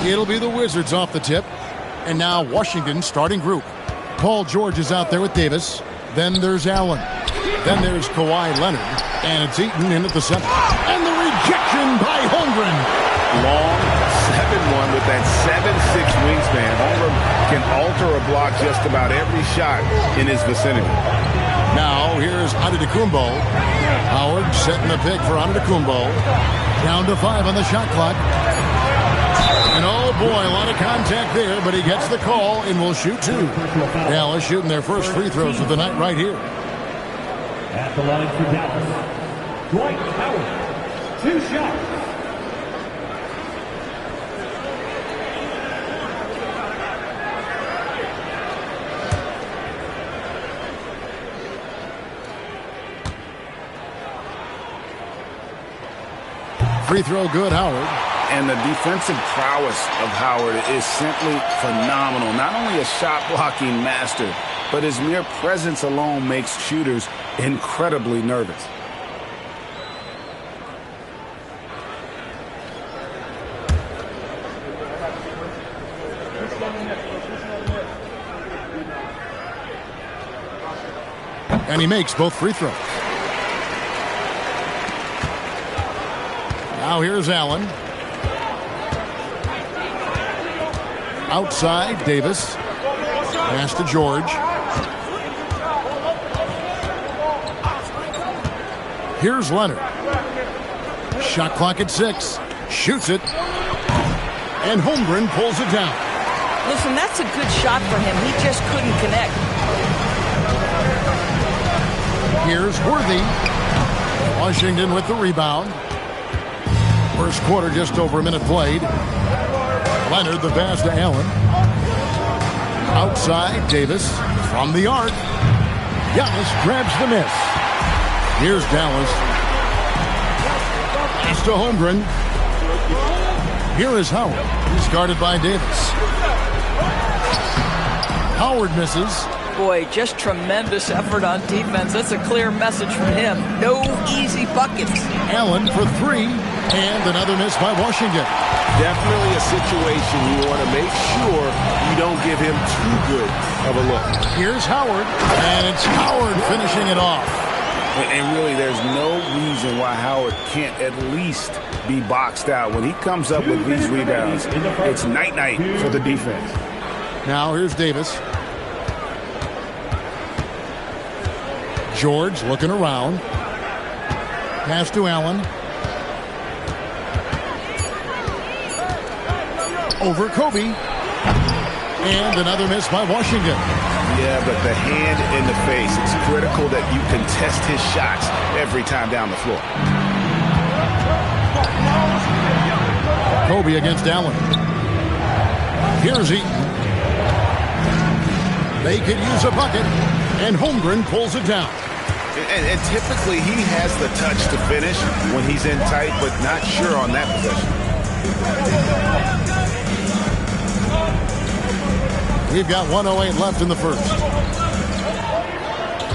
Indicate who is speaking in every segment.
Speaker 1: It'll be the Wizards off the tip. And now Washington starting group. Paul George is out there with Davis. Then there's Allen. Then there's Kawhi Leonard. And it's Eaton in at the center. And the rejection by Holmgren.
Speaker 2: Long 7-1 with that 7'6" wingspan. Holmgren can alter a block just about every shot in his vicinity.
Speaker 1: Now here's Antetokounmpo. Howard setting the pick for Antetokounmpo. Down to 5 on the shot clock. And oh boy, a lot of contact there, but he gets the call and will shoot 2. Dallas shooting their first free throws of the night right here.
Speaker 3: At the line for Dallas, Dwight Howard. 2 shots.
Speaker 1: Free throw good, Howard.
Speaker 2: And the defensive prowess of Howard is simply phenomenal. Not only a shot-blocking master, but his mere presence alone makes shooters incredibly nervous.
Speaker 1: And he makes both free throws. Now here's Allen. Outside, Davis. Pass to George. Here's Leonard. Shot clock at 6. Shoots it. And Holmgren pulls it down.
Speaker 4: Listen, that's a good shot for him. He just couldn't connect.
Speaker 1: Here's Worthy. Washington with the rebound. First quarter, just over a minute played. Leonard, the pass to Allen. Outside, Davis. From the arc. Giannis grabs the miss. Here's Dallas. Pass to Holmgren. Here is Howard. He's guarded by Davis. Howard misses.
Speaker 4: Boy, just tremendous effort on defense. That's a clear message from him. No easy buckets.
Speaker 1: Allen for 3. And another miss by Washington.
Speaker 2: Definitely a situation you want to make sure you don't give him too good of a look.
Speaker 1: Here's Howard. And it's Howard finishing it off.
Speaker 2: And really, there's no reason why Howard can't at least be boxed out. When he comes up with these rebounds, it's night-night for the defense.
Speaker 1: Now here's Davis. George looking around. Pass to Allen. Over Kobe. And another miss by Washington.
Speaker 2: Yeah, but the hand in the face. It's critical that you contest his shots every time down the floor.
Speaker 1: Kobe against Allen. Here's Eaton. They could use a bucket. And Holmgren pulls it down.
Speaker 2: And typically he has the touch to finish when he's in tight, but not sure on that possession.
Speaker 1: We've got 1:08 left in the first.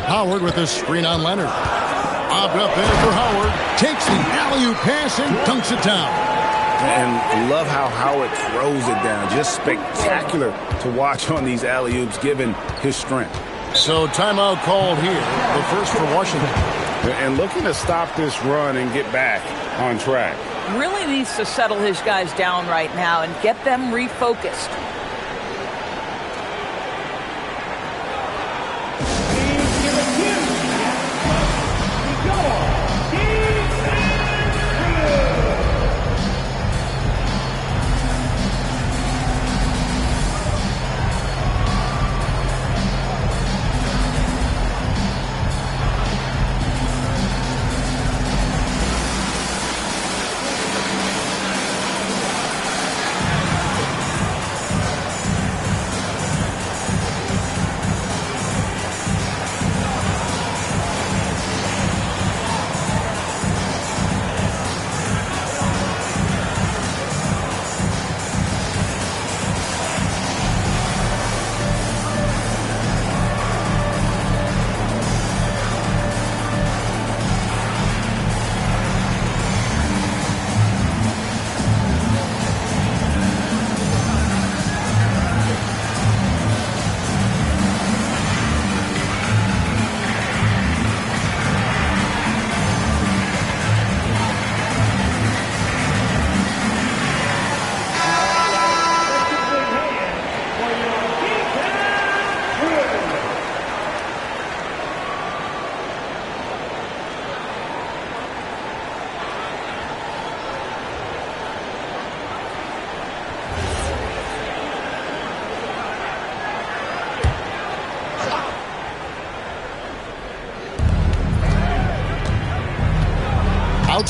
Speaker 1: Howard with a screen on Leonard. Bobbed up there for Howard. Takes the alley-oop pass and dunks it down.
Speaker 2: And love how Howard throws it down. Just spectacular to watch on these alley-oops given his strength.
Speaker 1: So timeout called here. The first for Washington.
Speaker 2: And looking to stop this run and get back on track.
Speaker 4: Really needs to settle his guys down right now and get them refocused.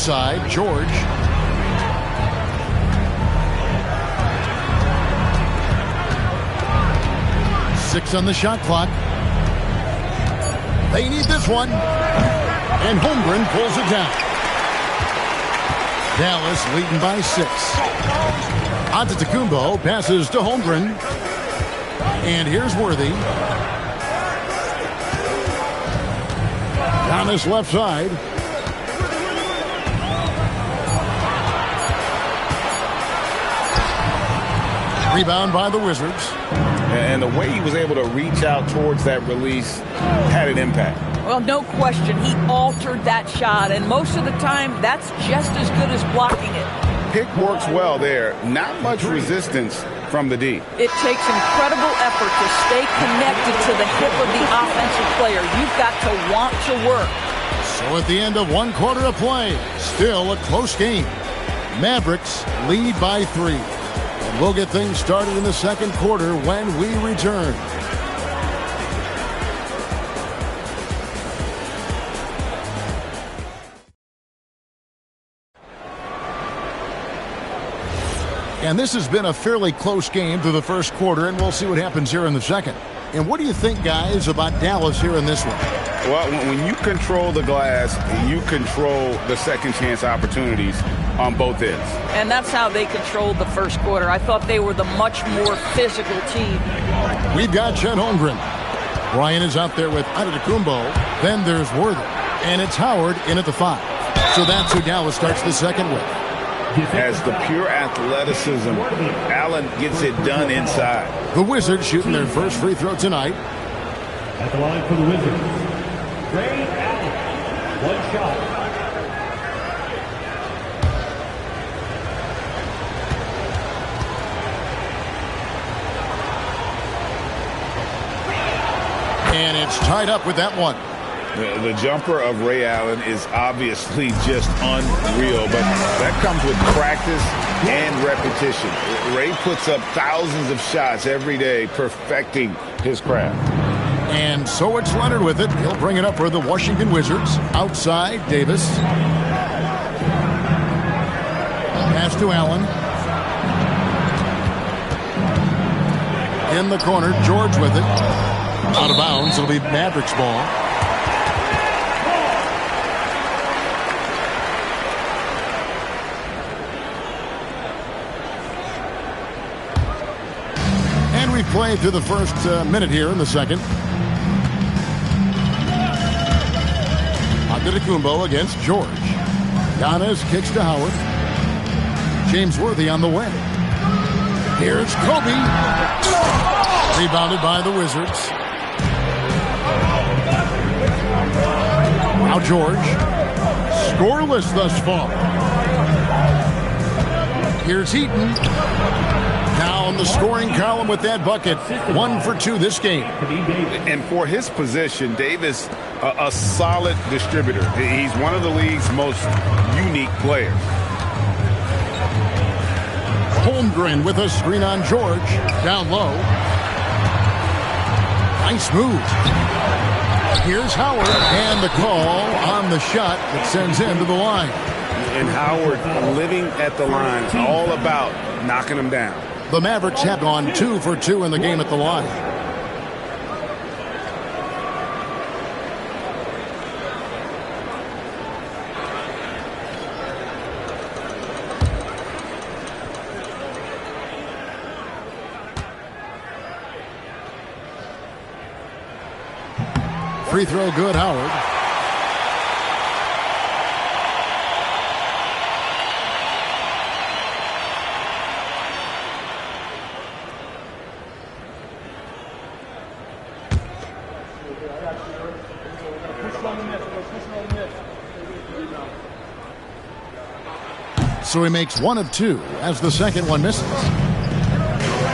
Speaker 1: side, George. Six on the shot clock. They need this one. And Holmgren pulls it down. Dallas leading by 6. Antetokounmpo passes to Holmgren. And here's Worthy. Down this left side. Rebound by the Wizards.
Speaker 2: And the way he was able to reach out towards that release had an impact.
Speaker 4: Well, no question. He altered that shot, and most of the time, that's just as good as blocking it.
Speaker 2: Pick works well there. Not much resistance from the D.
Speaker 4: It takes incredible effort to stay connected to the hip of the offensive player. You've got to want to work.
Speaker 1: So at the end of 1 quarter of play, still a close game. Mavericks lead by 3. And we'll get things started in the second quarter when we return. And this has been a fairly close game through the first quarter, and we'll see what happens here in the second. And what do you think, guys, about Dallas here in this one?
Speaker 2: Well, when you control the glass, you control the second chance opportunities on both ends.
Speaker 4: And that's how they controlled the first quarter. I thought they were the much more physical team.
Speaker 1: We've got Chet Holmgren. Bryant is out there with Antetokounmpo. Then there's Worthy. And it's Howard in at the 5. So that's who Dallas starts the second with.
Speaker 2: Has the pure athleticism. Allen gets it done inside.
Speaker 1: The Wizards shooting their first free throw tonight.
Speaker 3: At the line for the Wizards, Ray Allen. 1 shot.
Speaker 1: And it's tied up with that one.
Speaker 2: The jumper of Ray Allen is obviously just unreal, but that comes with practice and repetition. Ray puts up thousands of shots every day, perfecting his craft.
Speaker 1: And so it's Leonard with it. He'll bring it up for the Washington Wizards. Outside, Davis. Pass to Allen. In the corner, George with it. Out of bounds, it'll be Mavericks ball. We've played through the first minute here in the second. Antetokounmpo against George. Giannis kicks to Howard. James Worthy on the way. Here's Kobe. Rebounded by the Wizards. Now George. Scoreless thus far. Here's Heaton. Now in the scoring column with that bucket. 1 for 2 this game.
Speaker 2: And for his position, Davis, a solid distributor. He's one of the league's most unique players.
Speaker 1: Holmgren with a screen on George. Down low. Nice move. Here's Howard. And the call on the shot that sends him to the line.
Speaker 2: And Howard living at the line, all about knocking him down.
Speaker 1: The Mavericks have gone 2 for 2 in the game at the line. Free throw good, Howard. So he makes 1 of 2 as the second one misses.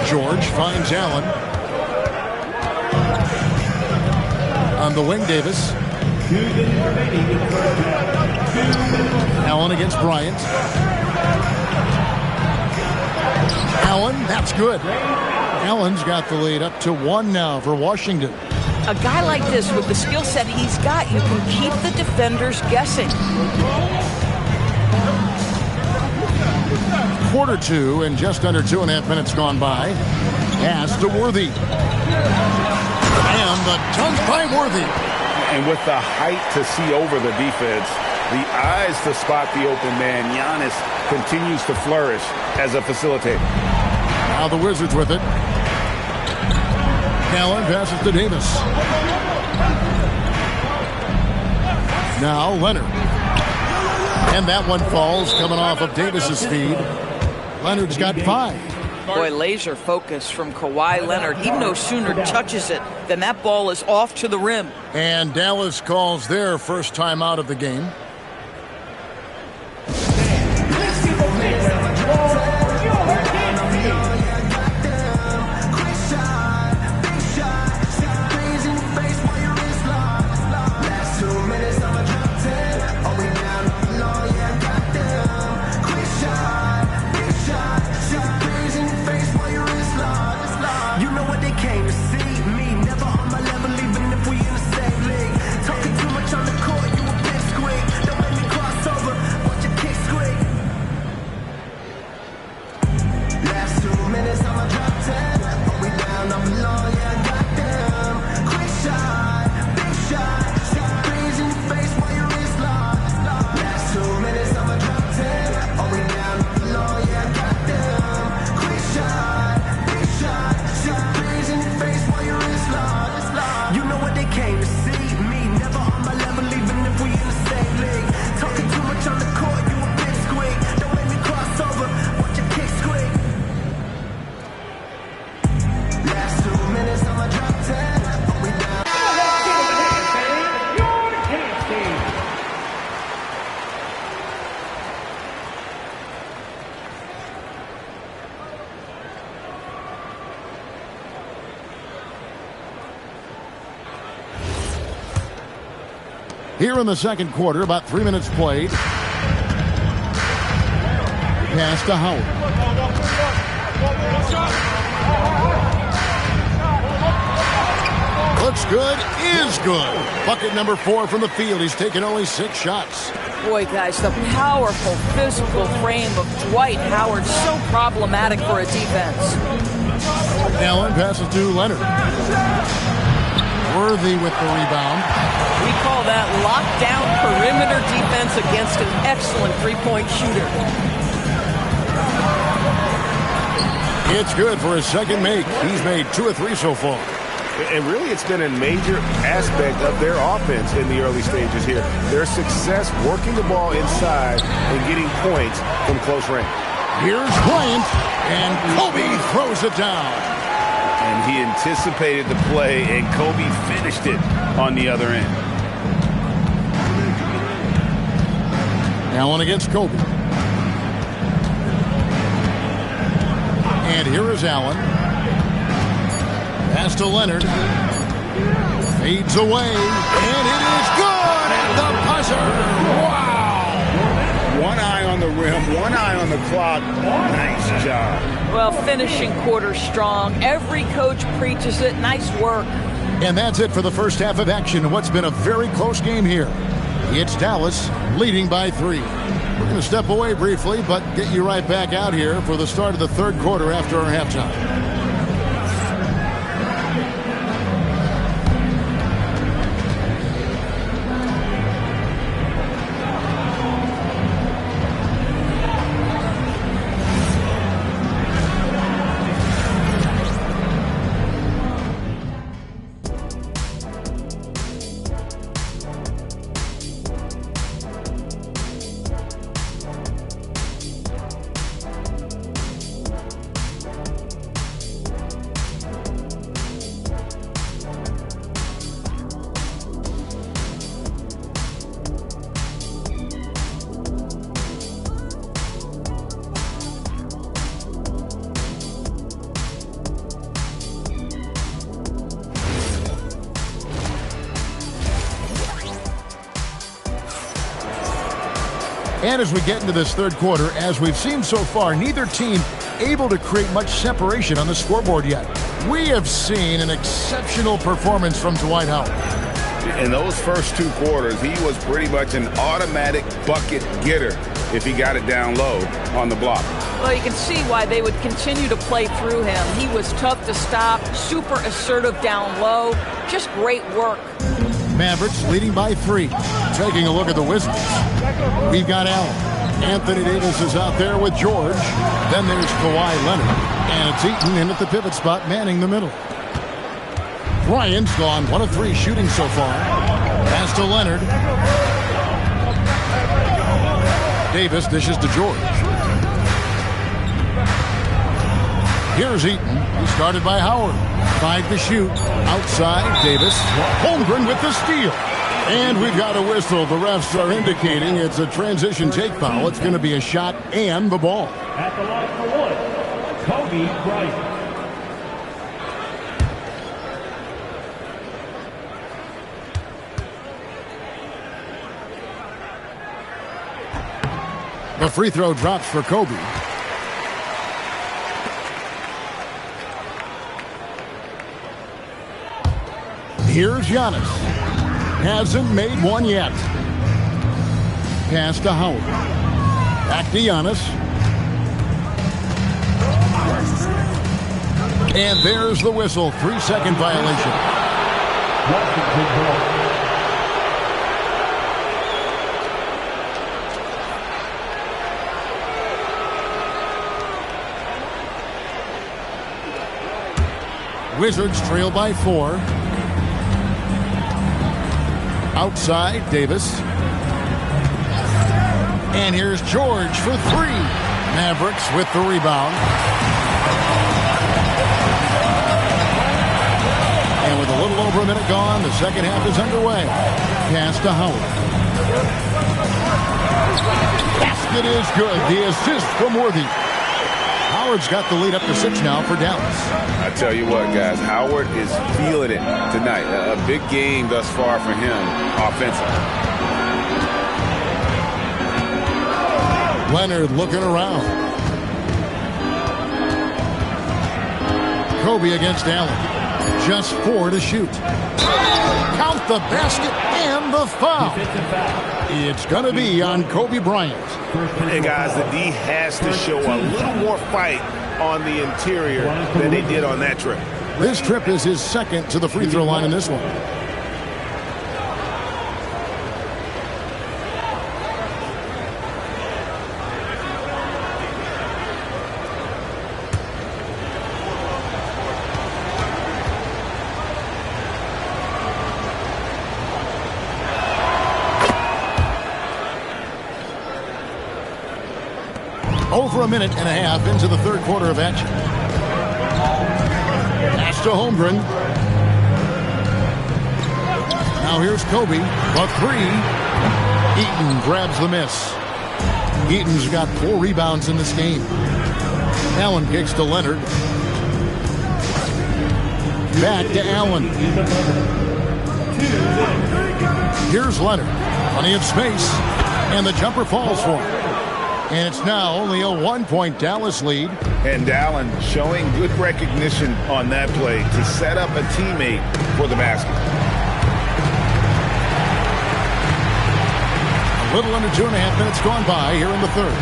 Speaker 1: George finds Allen. On the wing, Davis. Allen against Bryant. Allen, that's good. Allen's got the lead up to 1 now for Washington.
Speaker 4: A guy like this with the skill set he's got, you can keep the defenders guessing.
Speaker 1: quarter two and just under 2.5 minutes gone by. Pass to Worthy. And the dunk by Worthy.
Speaker 2: And with the height to see over the defense, the eyes to spot the open man, Giannis continues to flourish as a facilitator.
Speaker 1: Now the Wizards with it. Allen passes to Davis. Now Leonard. And that one falls coming off of Davis's feed. Leonard's got 5.
Speaker 4: Boy, laser focus from Kawhi Leonard. He no sooner touches it than that ball is off to the rim.
Speaker 1: And Dallas calls their first time out of the game. Here in the second quarter, about 3 minutes played. Pass to Howard. Looks good, is good. Bucket number 4 from the field. He's taken only 6 shots.
Speaker 4: Boy, guys, the powerful physical frame of Dwight Howard, so problematic for a defense.
Speaker 1: Allen passes to Leonard. Worthy with the rebound.
Speaker 4: We call that lockdown perimeter defense against an excellent three-point shooter.
Speaker 1: It's good for his second make. He's made 2 of 3 so far.
Speaker 2: And really, it's been a major aspect of their offense in the early stages here. Their success working the ball inside and getting points from close range.
Speaker 1: Here's Bryant, and Kobe throws it down.
Speaker 2: And he anticipated the play, and Kobe finished it on the other end.
Speaker 1: Allen against Kobe. And here is Allen. Pass to Leonard. Fades away, and it is good at the buzzer. Wow!
Speaker 2: One eye on the rim, one eye on the clock. Nice job.
Speaker 4: Well, finishing quarter strong. Every coach preaches it. Nice work.
Speaker 1: And that's it for the first half of action in what's been a very close game here. It's Dallas leading by 3. We're going to step away briefly, but get you right back out here for the start of the third quarter after our halftime. And as we get into this third quarter, as we've seen so far, neither team able to create much separation on the scoreboard yet. We have seen an exceptional performance from Dwight Howard.
Speaker 2: In those first 2 quarters, he was pretty much an automatic bucket getter. if he got it down low on the block.
Speaker 4: Well, you can see why they would continue to play through him. He was tough to stop, super assertive down low. Just great work.
Speaker 1: Mavericks leading by 3. Taking a look at the Wizards. We've got Allen. Anthony Davis is out there with George. Then there's Kawhi Leonard. And it's Eaton in at the pivot spot, manning the middle. Bryant's gone 1 of 3 shooting so far. Pass to Leonard. Davis dishes to George. Here's Eaton. He started by Howard. 5 to shoot. Outside, Davis. Holmgren with the steal. And we've got a whistle. The refs are indicating it's a transition take foul. It's going to be a shot and the ball.
Speaker 3: At the line for 1, Kobe Bryant.
Speaker 1: The free throw drops for Kobe. Here's Giannis. Hasn't made one yet. Pass to Howard. Back to Giannis. And there's the whistle. 3-second violation. Wizards trail by 4. Outside, Davis. And here's George for 3. Mavericks with the rebound. And with a little over a minute gone, the second half is underway. Pass to Howard. Basket is good. The assist from Worthy. Howard's got the lead up to 6 now for Dallas.
Speaker 2: I tell you what, guys, Howard is feeling it tonight. A big game thus far for him offensively.
Speaker 1: Leonard looking around. Kobe against Allen. Just 4 to shoot. Count the basket and the foul. It's going to be on Kobe Bryant.
Speaker 2: Hey, guys, the D has to show a little more fight on the interior than they did on that trip.
Speaker 1: This trip is his second to the free throw line in this one. Over a minute and a half into the third quarter of action. Pass to Holmgren. Now here's Kobe. A 3. Eaton grabs the miss. Eaton's got 4 rebounds in this game. Allen kicks to Leonard. Back to Allen. Here's Leonard. Plenty of space. And the jumper falls for him. And it's now only a 1-point Dallas lead.
Speaker 2: And Allen showing good recognition on that play to set up a teammate for the basket.
Speaker 1: A little under 2.5 minutes gone by here in the third.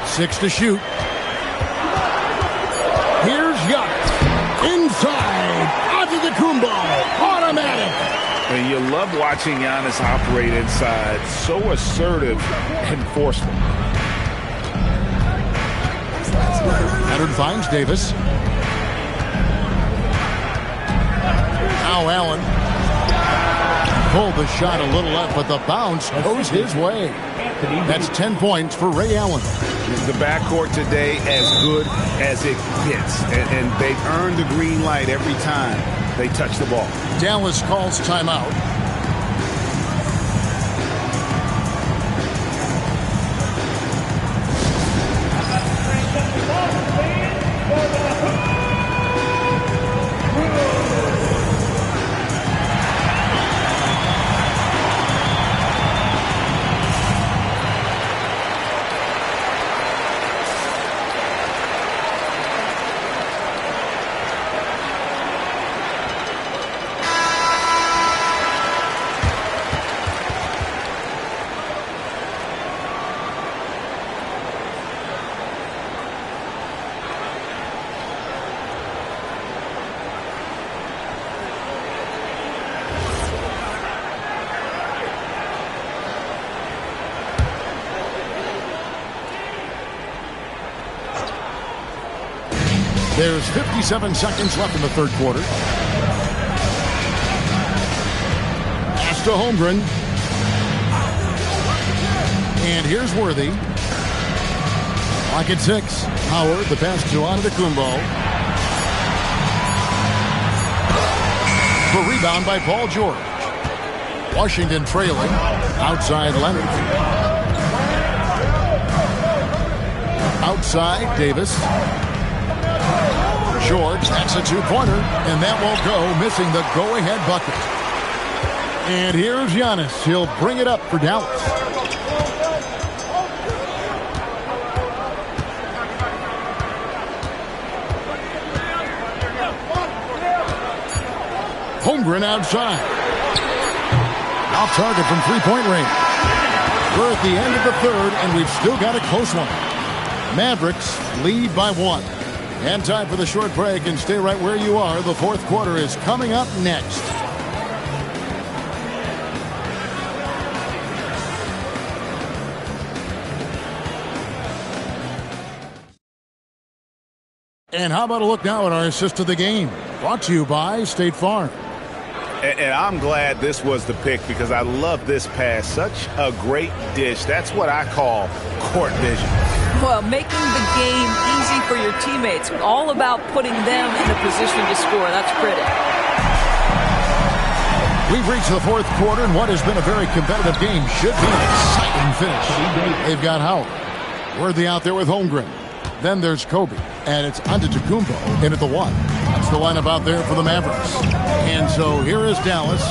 Speaker 1: 6 to shoot. Here's Giannis. Inside. Antetokounmpo. Automatic.
Speaker 2: And you love watching Giannis operate inside. So assertive and forceful.
Speaker 1: Leonard finds Davis. Now Allen. Pulled the shot a little left, but the bounce goes his way. That's 10 points for Ray Allen.
Speaker 2: The backcourt today as good as it gets. And they've earned the green light every time they touch the ball.
Speaker 1: Dallas calls timeout. There's 57 seconds left in the third quarter. Pass to Holmgren. And here's Worthy. Clock at 6. Howard, the pass to Antetokounmpo. For rebound by Paul George. Washington trailing. Outside Leonard. Outside Davis. George, that's a two-pointer, and that won't go, missing the go-ahead bucket. And here's Giannis. He'll bring it up for Dallas. Holmgren outside. Off target from three-point range. We're at the end of the third, and we've still got a close one. Mavericks lead by 1. And time for the short break, and stay right where you are. The fourth quarter is coming up next. And how about a look now at our assist of the game? Brought to you by State Farm.
Speaker 2: And I'm glad this was the pick because I love this pass. Such a great dish. That's what I call court vision.
Speaker 4: Well, making the game easy for your teammates. All about putting them in a position to score. That's pretty.
Speaker 1: We've reached the fourth quarter, and what has been a very competitive game should be an exciting finish. They've got Howard. Worthy out there with Holmgren. Then there's Kobe, and it's Antetokounmpo in at the 1. That's the lineup out there for the Mavericks. And so here is Dallas,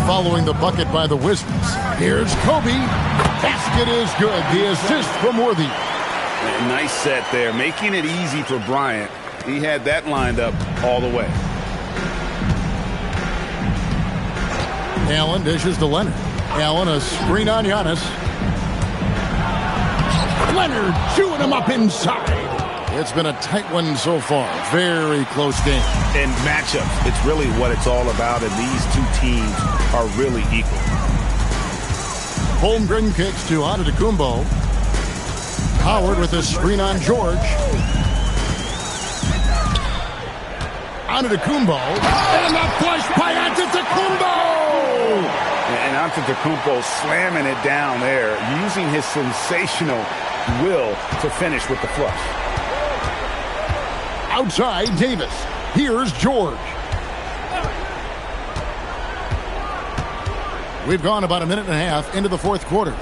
Speaker 1: following the bucket by the Wizards. Here's Kobe. Basket is good. The assist from Worthy.
Speaker 2: Nice set there, making it easy for Bryant. He had that lined up all the way.
Speaker 1: Allen dishes to Leonard. Allen, a screen on Giannis. Leonard chewing him up inside. It's been a tight one so far. Very close game.
Speaker 2: And matchups, it's really what it's all about, and these two teams are really equal.
Speaker 1: Holmgren kicks to Antetokounmpo. Howard with a screen on George. Antetokounmpo. And a flush by Antetokounmpo!
Speaker 2: And Antetokounmpo slamming it down there, using his sensational will to finish with the flush.
Speaker 1: Outside Davis. Here's George. We've gone about a minute and a half into the fourth quarter.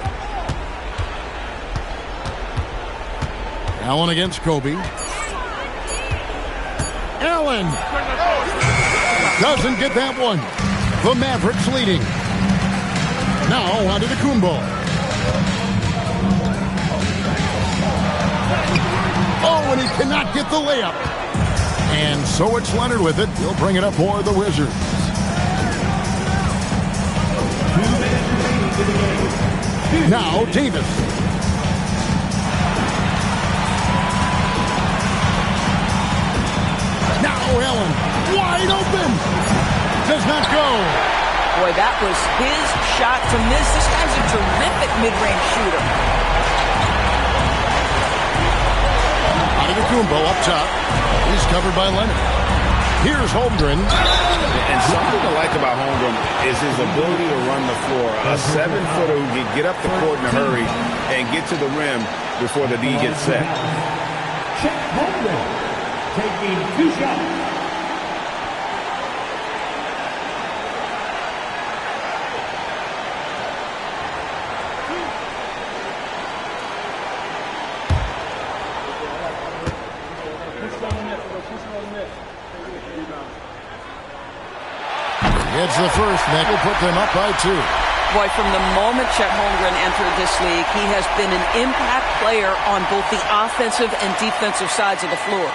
Speaker 1: Allen against Kobe. Allen doesn't get that one. The Mavericks leading. Now Antetokounmpo. Oh, and he cannot get the layup. And so it's Leonard with it. He'll bring it up for the Wizards. Now Davis. Now Allen. Wide open. Does not go.
Speaker 4: Boy, that was his shot to miss. This guy's a terrific mid-range shooter.
Speaker 1: Antetokounmpo up top. He's covered by Leonard. Here's Holmgren.
Speaker 2: And something I like about Holmgren is his ability to run the floor. A 7-footer who can get up the court in a hurry and get to the rim before the D gets set.
Speaker 3: Chet Holmgren taking 2 shots.
Speaker 1: It's the first, and that will put them up by 2.
Speaker 4: Boy, from the moment Chet Holmgren entered this league, he has been an impact player on both the offensive and defensive sides of the floor.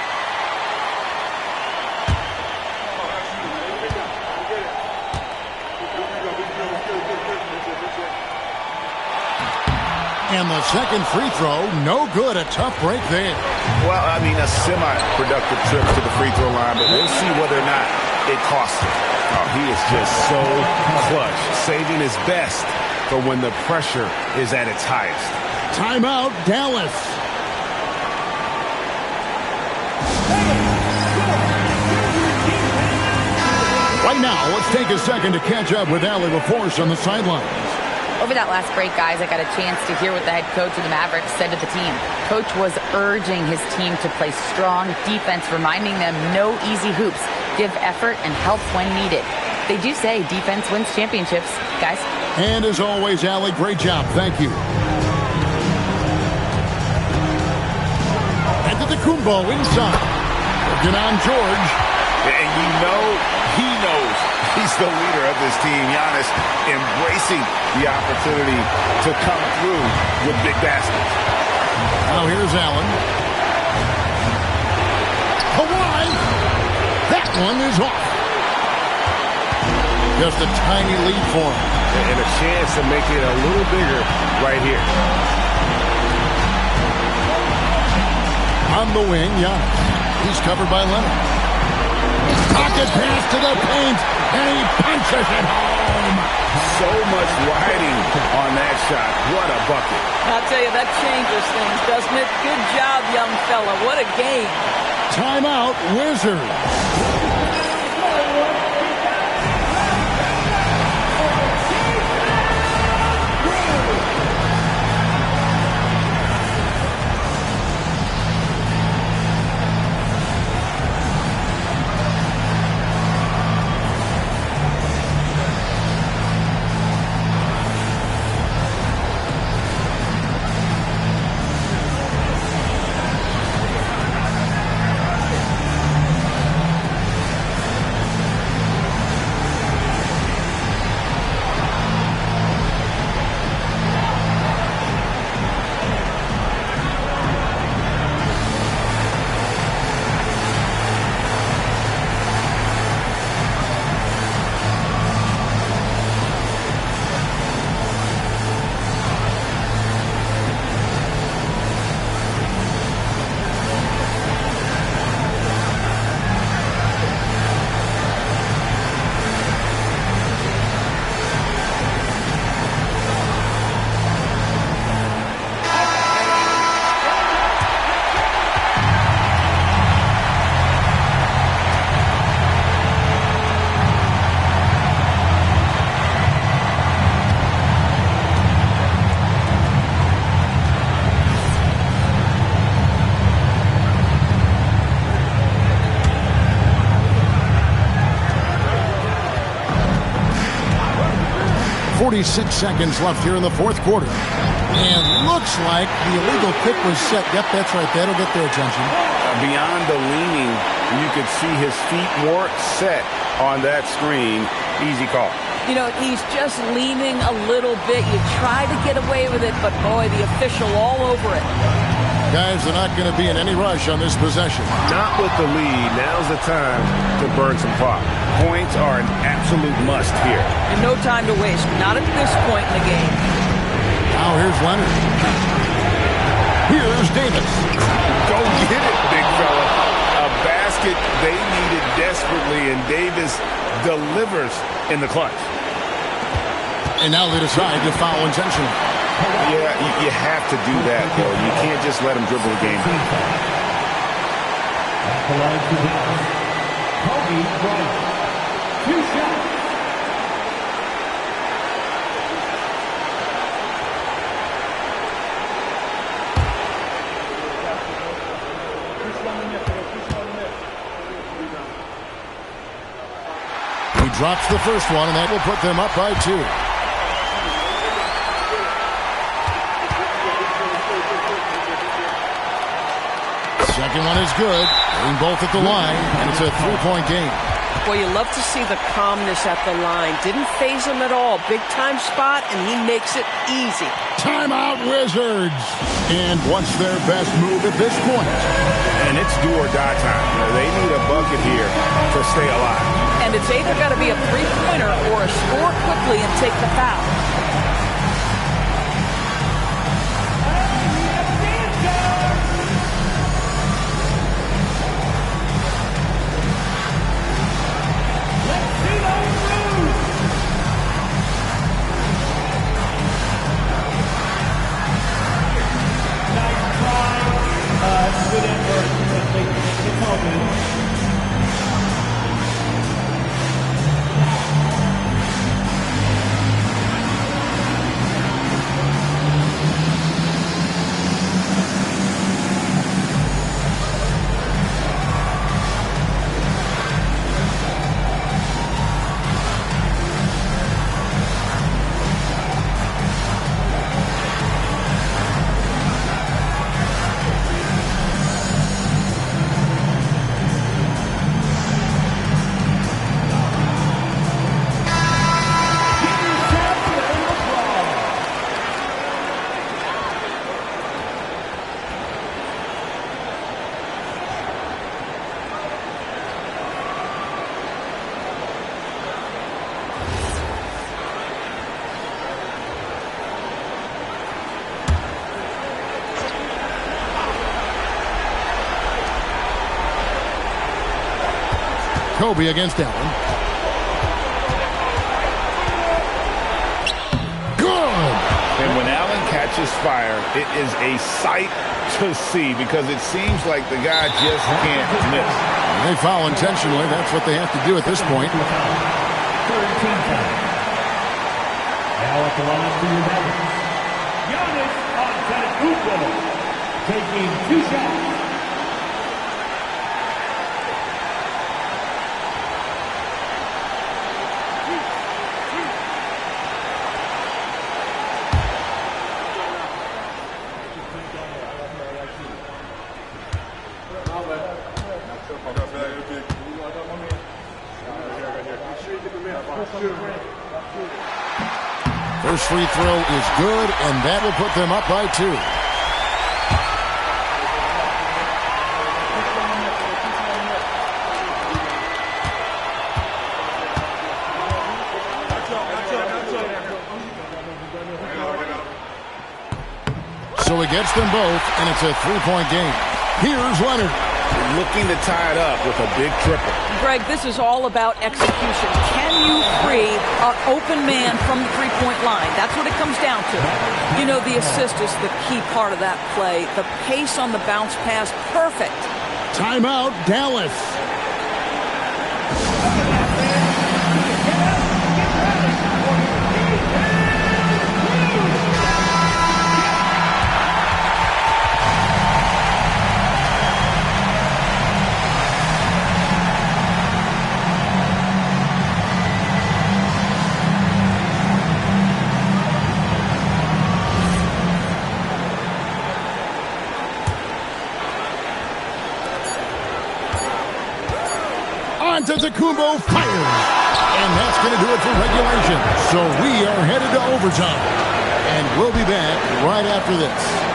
Speaker 1: And the second free throw, no good. A tough break there.
Speaker 2: Well, I mean, a semi-productive trip to the free throw line, but we'll see whether or not it costs him. Oh, he is just so clutch, saving his best for when the pressure is at its highest.
Speaker 1: Timeout, Dallas. Right now, let's take a second to catch up with Allie LaForce on the sidelines.
Speaker 5: Over that last break, guys, I got a chance to hear what the head coach of the Mavericks said to the team. Coach was urging his team to play strong defense, reminding them no easy hoops, give effort, and help when needed. They do say defense wins championships, guys.
Speaker 1: And as always, Allie, great job. Thank you. Antetokounmpo inside. Working on George.
Speaker 2: And you know he knows he's the leader of this team. Giannis embracing the opportunity to come through with big baskets.
Speaker 1: Now here's Allen. Kawhi. That one is off. Just a tiny lead for him.
Speaker 2: And a chance to make it a little bigger right here.
Speaker 1: On the wing, Giannis. He's covered by Leonard. Pocket pass to the paint, and he punches it home.
Speaker 2: So much riding on that shot. What a bucket.
Speaker 4: I'll tell you, that changes things, doesn't it? Good job, young fella. What a game.
Speaker 1: Timeout, Wizards. 46 seconds left here in the fourth quarter. And looks like the illegal kick was set. Yep, that's right. That'll get their attention.
Speaker 2: Beyond the leaning, you could see his feet weren't set on that screen. Easy call.
Speaker 4: You know, he's just leaning a little bit. You try to get away with it, but boy, the official all over it.
Speaker 1: Guys, they're not going to be in any rush on this possession.
Speaker 2: Not with the lead. Now's the time to burn some clock. Points are an absolute must here.
Speaker 4: And no time to waste. Not at this point in the game.
Speaker 1: Now here's Leonard. Here's Davis.
Speaker 2: Go get it, big fella. A basket they needed desperately, and Davis delivers in the clutch.
Speaker 1: And now they decide to foul intentionally.
Speaker 2: Yeah, you have to do that, though. You can't just let him dribble the game.
Speaker 3: At the line for Dallas, Kobe Bryant. 2 shots.
Speaker 1: He drops the first one, and that will put them up by 2. Second one is good. Getting both at the line, and it's a 3-point game.
Speaker 4: Boy, you love to see the calmness at the line. Didn't faze him at all. Big time spot, and he makes it easy.
Speaker 1: Timeout, Wizards. And what's their best move at this point?
Speaker 2: And it's do or die time. They need a bucket here to stay alive.
Speaker 4: And it's either got to be a three-pointer or a score quickly and take the foul.
Speaker 1: Kobe against Allen. Good!
Speaker 2: And when Allen catches fire, it is a sight to see because it seems like the guy just can't miss.
Speaker 1: They foul intentionally. That's what they have to do at this point.
Speaker 3: Third team foul. Now at the line for your Mavericks, Giannis Antetokounmpo taking 2 shots.
Speaker 1: First free throw is good, and that will put them up by 2. So he gets them both, and it's a 3-point game. Here's Leonard.
Speaker 2: Looking to tie it up with a big triple.
Speaker 4: Greg, this is all about execution. Can you free an open man from the three-point line? That's what it comes down to. You know, the assist is the key part of that play. The pace on the bounce pass, perfect.
Speaker 1: Timeout, Dallas. Antetokounmpo fires. And that's going to do it for regulation. So we are headed to overtime. And we'll be back right after this.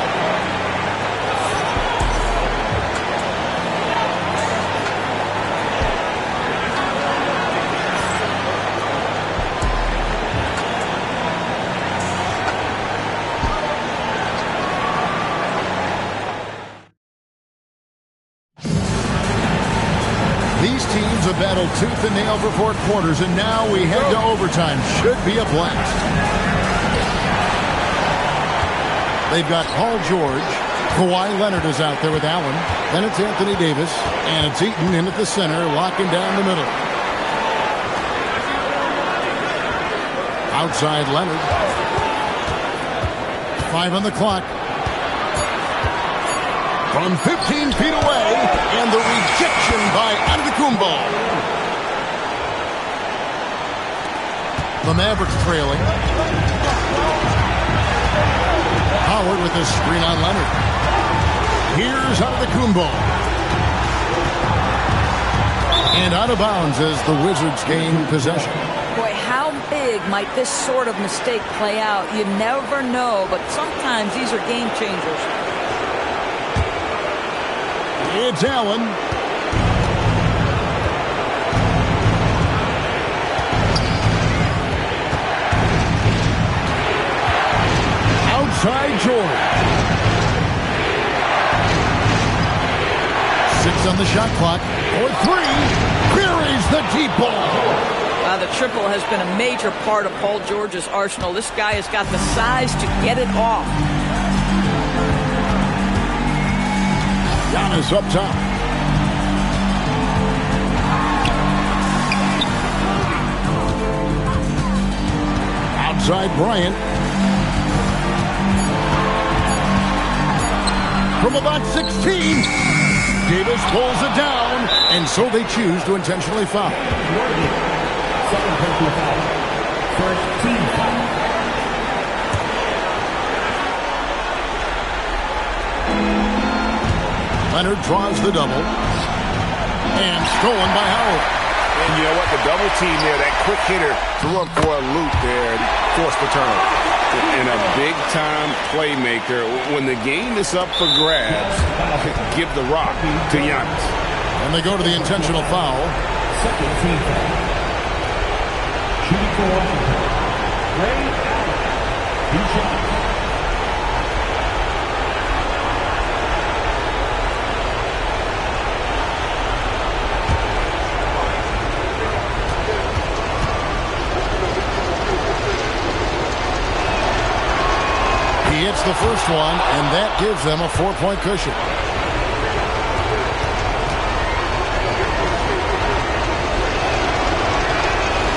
Speaker 1: These teams have battled tooth and nail for 4 quarters, and now we head to overtime. Should be a blast. They've got Paul George. Kawhi Leonard is out there with Allen. Then it's Anthony Davis, and it's Eaton in at the center, locking down the middle. Outside Leonard. 5 on the clock. From 15 feet away, and the rejection by Antetokounmpo. The Mavericks trailing. Howard with a screen on Leonard. Here's Antetokounmpo. And out of bounds as the Wizards gain possession.
Speaker 4: Boy, how big might this sort of mistake play out? You never know, but sometimes these are game changers.
Speaker 1: It's Allen. Outside George. 6 on the shot clock. For 3. Buries the deep ball.
Speaker 4: The triple has been a major part of Paul George's arsenal. This guy has got the size to get it off.
Speaker 1: Giannis up top. Outside Bryant. From about 16. Davis pulls it down, and so they choose to intentionally foul.
Speaker 3: Second personal foul. First team foul.
Speaker 1: Leonard draws the double. And stolen by Howard.
Speaker 2: And you know what? The double team there, that quick hitter threw up for a loop there and forced the turnover. And a big-time playmaker. When the game is up for grabs, give the rock to Giannis.
Speaker 1: And they go to the intentional foul.
Speaker 3: Second team foul. Shooting for Washington. Ray Allen. 2 shots.
Speaker 1: the first one, and that gives them a 4-point cushion.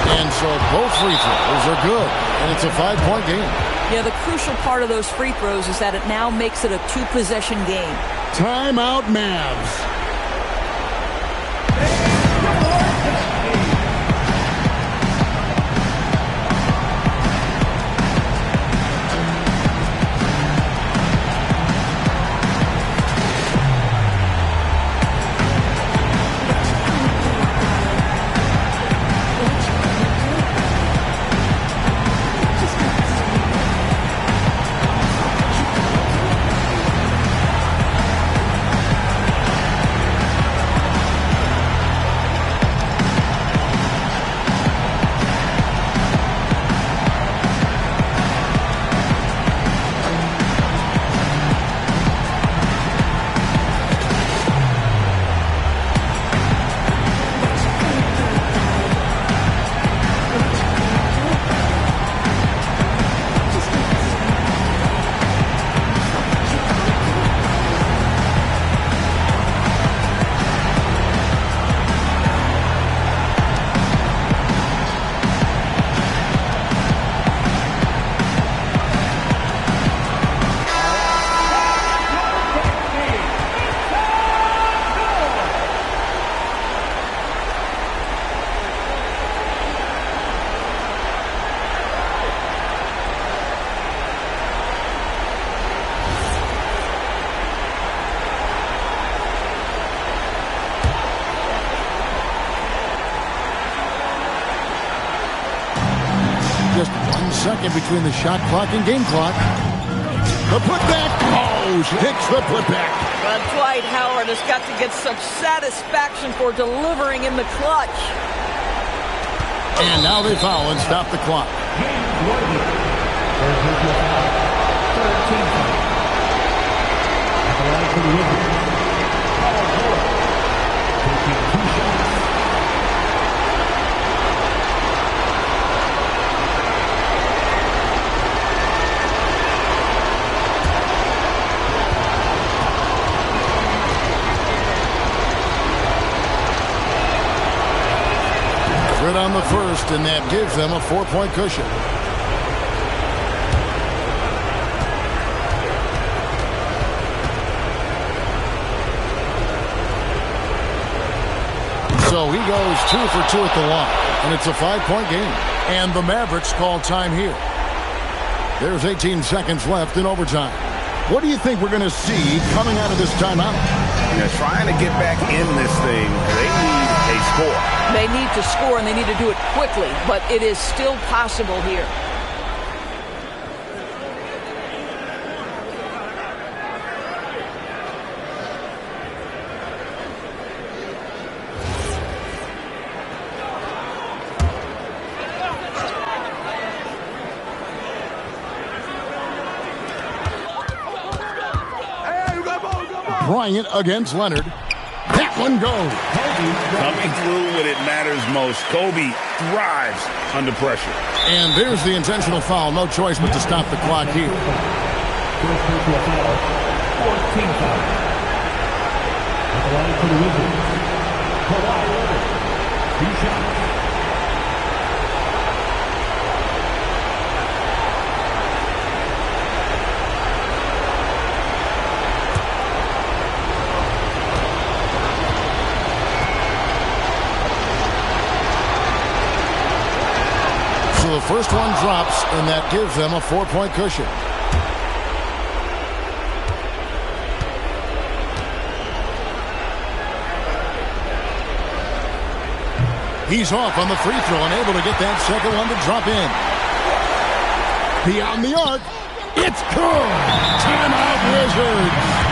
Speaker 1: And so both free throws are good, and it's a 5-point game.
Speaker 4: Yeah, the crucial part of those free throws is that it now makes it a 2-possession game.
Speaker 1: Timeout, Mavs. Just 1 second between the shot clock and game clock. The putback. Oh, she hits the putback.
Speaker 4: But Dwight Howard has got to get some satisfaction for delivering in the clutch.
Speaker 1: And now they foul and stop the clock. Good on the first, and that gives them a 4-point cushion. So he goes 2 for 2 at the line, and it's a 5-point game. And the Mavericks call time here. There's 18 seconds left in overtime. What do you think we're going to see coming out of this timeout?
Speaker 2: Trying to get back in this thing, they need a score.
Speaker 4: They need to score, and they need to do it quickly, but it is still possible here.
Speaker 1: Bryant against Leonard. That one goes.
Speaker 2: Coming through when it matters most. Kobe thrives under pressure.
Speaker 1: And there's the intentional foul. No choice but to stop the clock here.
Speaker 3: 14 foul. At the line for the Wizards, Kawhi Leonard. 2 shots.
Speaker 1: So the first one drops, and that gives them a 4-point cushion. He's off on the free throw and able to get that second one to drop in. Beyond the arc. It's good. Timeout, Wizards.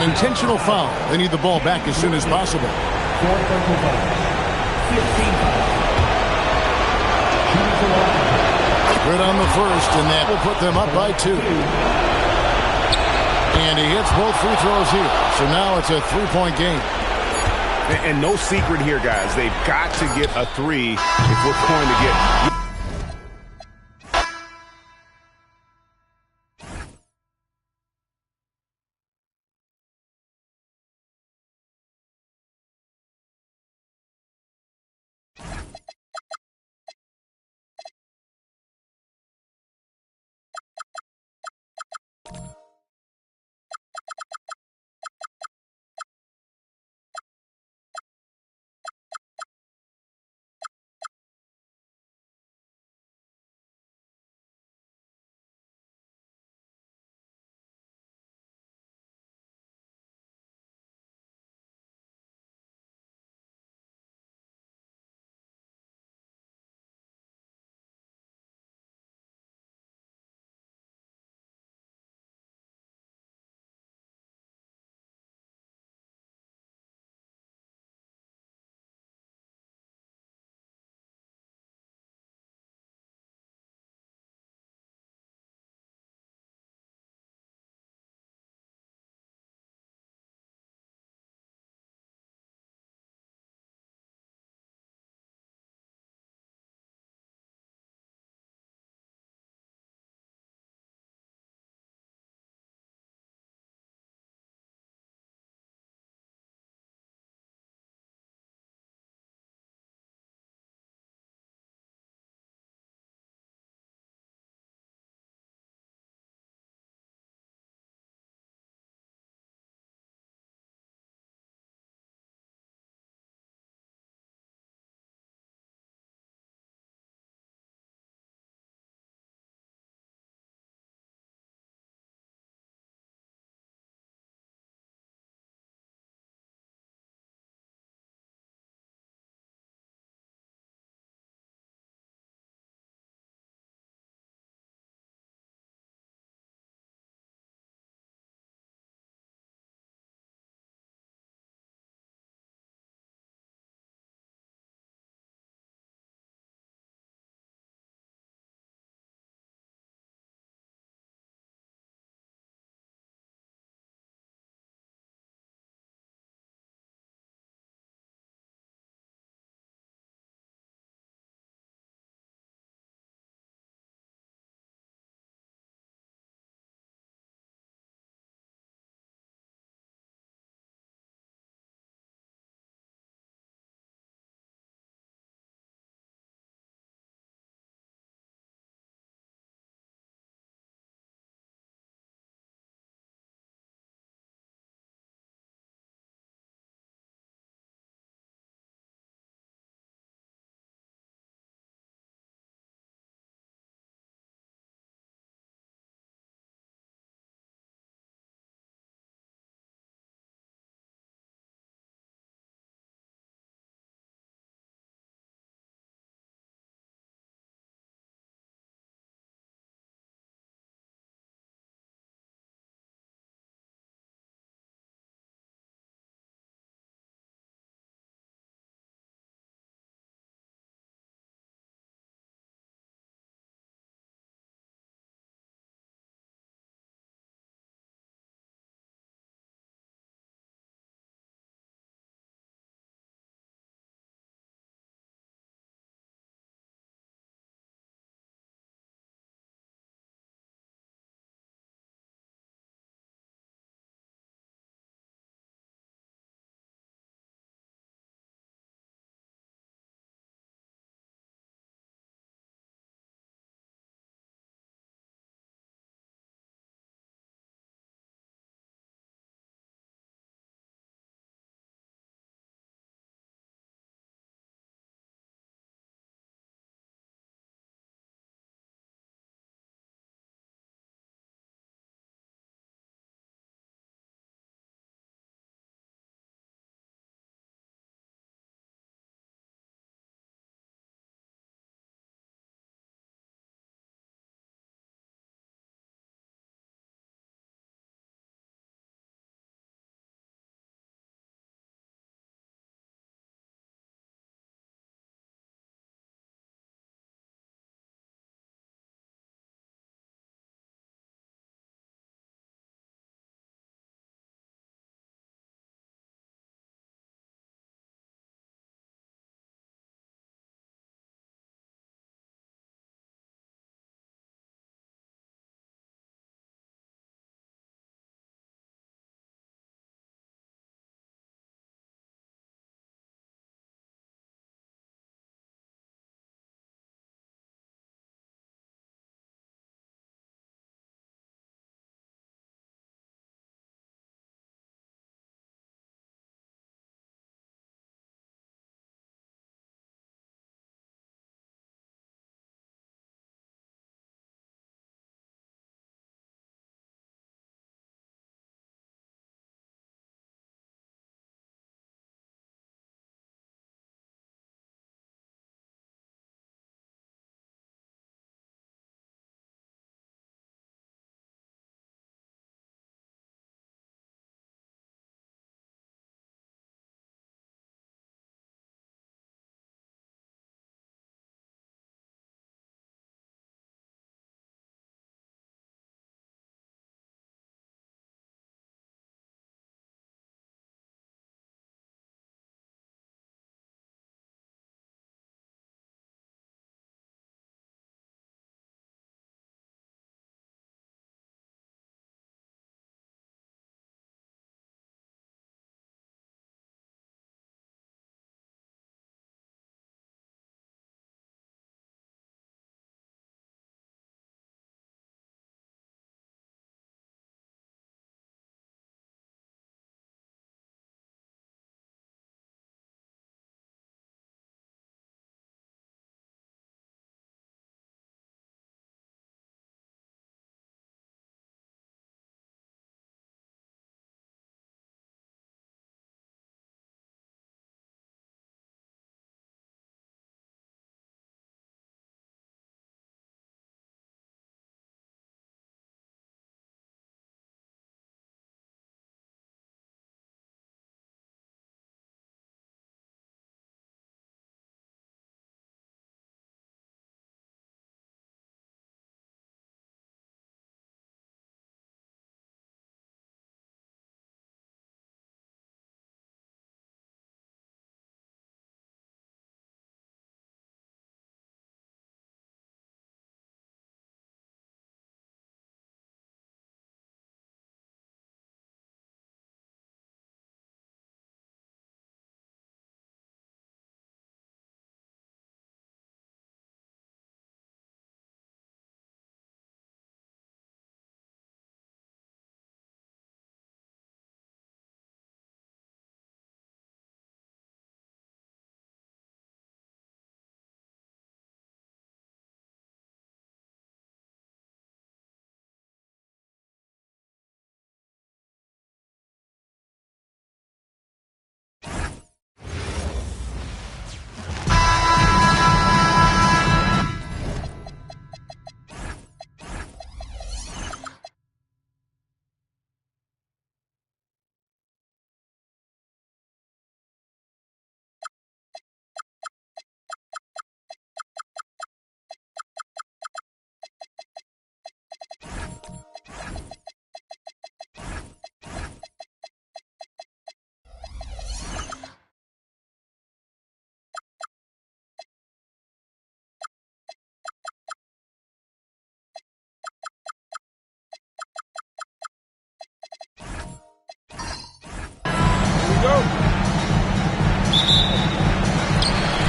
Speaker 1: intentional foul. They need the ball back as soon as possible.
Speaker 3: Fourth personal foul. 16 foul. Shooting to line.
Speaker 1: Good on the first, and that will put them up by 2. And he hits both free throws here. So now it's a 3-point game.
Speaker 2: And no secret here, guys. They've got to get a 3 if we're going to get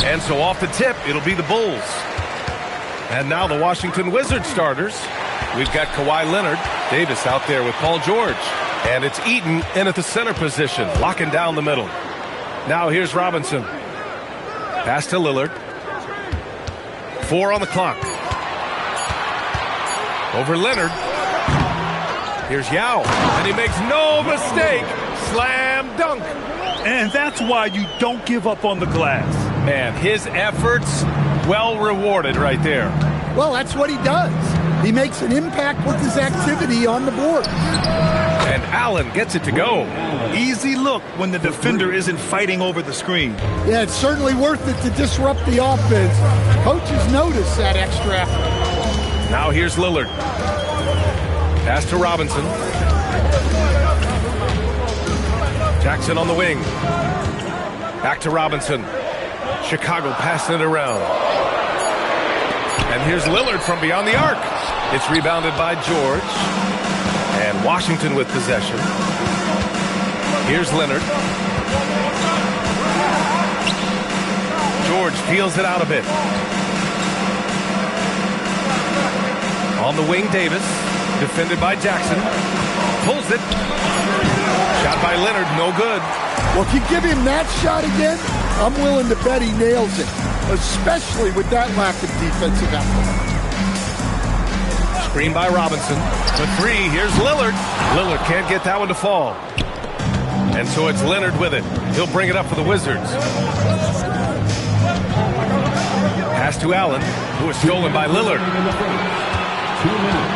Speaker 6: And so off the tip, it'll be the Bulls. And now the Washington Wizards starters. We've got Kawhi Leonard, Davis out there with Paul George. And it's Eaton in at the center position, locking down the middle. Now here's Robinson. Pass to Lillard. 4 on the clock. Over Leonard. Here's Yao. And he makes no mistake. Slam dunk.
Speaker 7: And that's why you don't give up on the glass.
Speaker 6: Man, his efforts well rewarded right there.
Speaker 8: Well, that's what he does. He makes an impact with his activity on the board.
Speaker 6: And Allen gets it to go.
Speaker 7: Easy look when the defender isn't fighting over the screen.
Speaker 8: Yeah, it's certainly worth it to disrupt the offense. Coaches notice that extra effort.
Speaker 6: Now here's Lillard. Pass to Robinson. Jackson on the wing. Back to Robinson. Chicago passing it around. And here's Lillard from beyond the arc. It's rebounded by George. And Washington with possession. Here's Leonard. George peels it out a bit. On the wing, Davis. Defended by Jackson. Pulls it. Shot by Leonard, no good.
Speaker 8: Well, if you give him that shot again, I'm willing to bet he nails it, especially with that lack of defensive effort.
Speaker 6: Screen by Robinson. For 3, here's Lillard. Lillard can't get that one to fall. And so it's Leonard with it. He'll bring it up for the Wizards. Pass to Allen, who was stolen by Lillard.
Speaker 3: 2 minutes.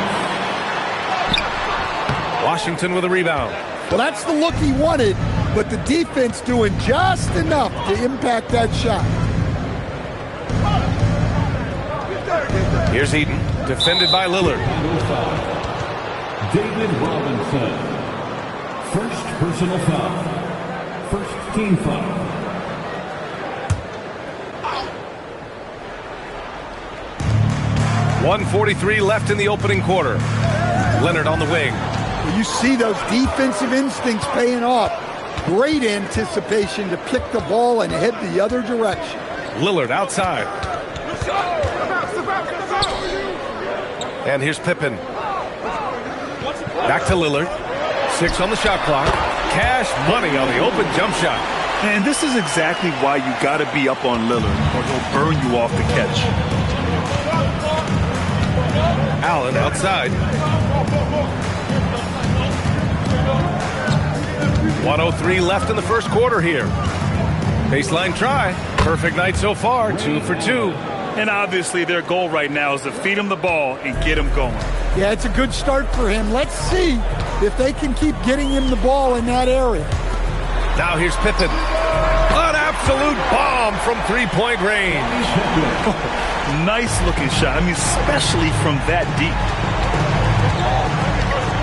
Speaker 6: Washington with a rebound.
Speaker 8: Well, that's the look he wanted, but the defense doing just enough to impact that shot.
Speaker 6: Here's Eaton, defended by Lillard.
Speaker 3: David Robinson. First personal foul. First team foul.
Speaker 6: .143 left in the opening quarter. Leonard on the wing.
Speaker 8: You see those defensive instincts paying off. Great anticipation to pick the ball and head the other direction.
Speaker 6: Lillard outside. And here's Pippen. Back to Lillard. 6 on the shot clock. Cash money on the open jump shot.
Speaker 7: And this is exactly why you got to be up on Lillard, or he'll burn you off the catch.
Speaker 6: Allen outside. 1:03 left in the first quarter here. Baseline try. Perfect night so far. 2 for 2.
Speaker 7: And obviously their goal right now is to feed him the ball and get him going.
Speaker 8: Yeah, it's a good start for him. Let's see if they can keep getting him the ball in that area.
Speaker 6: Now here's Pippen. An absolute bomb from three-point range.
Speaker 7: Nice looking shot. I mean, especially from that deep.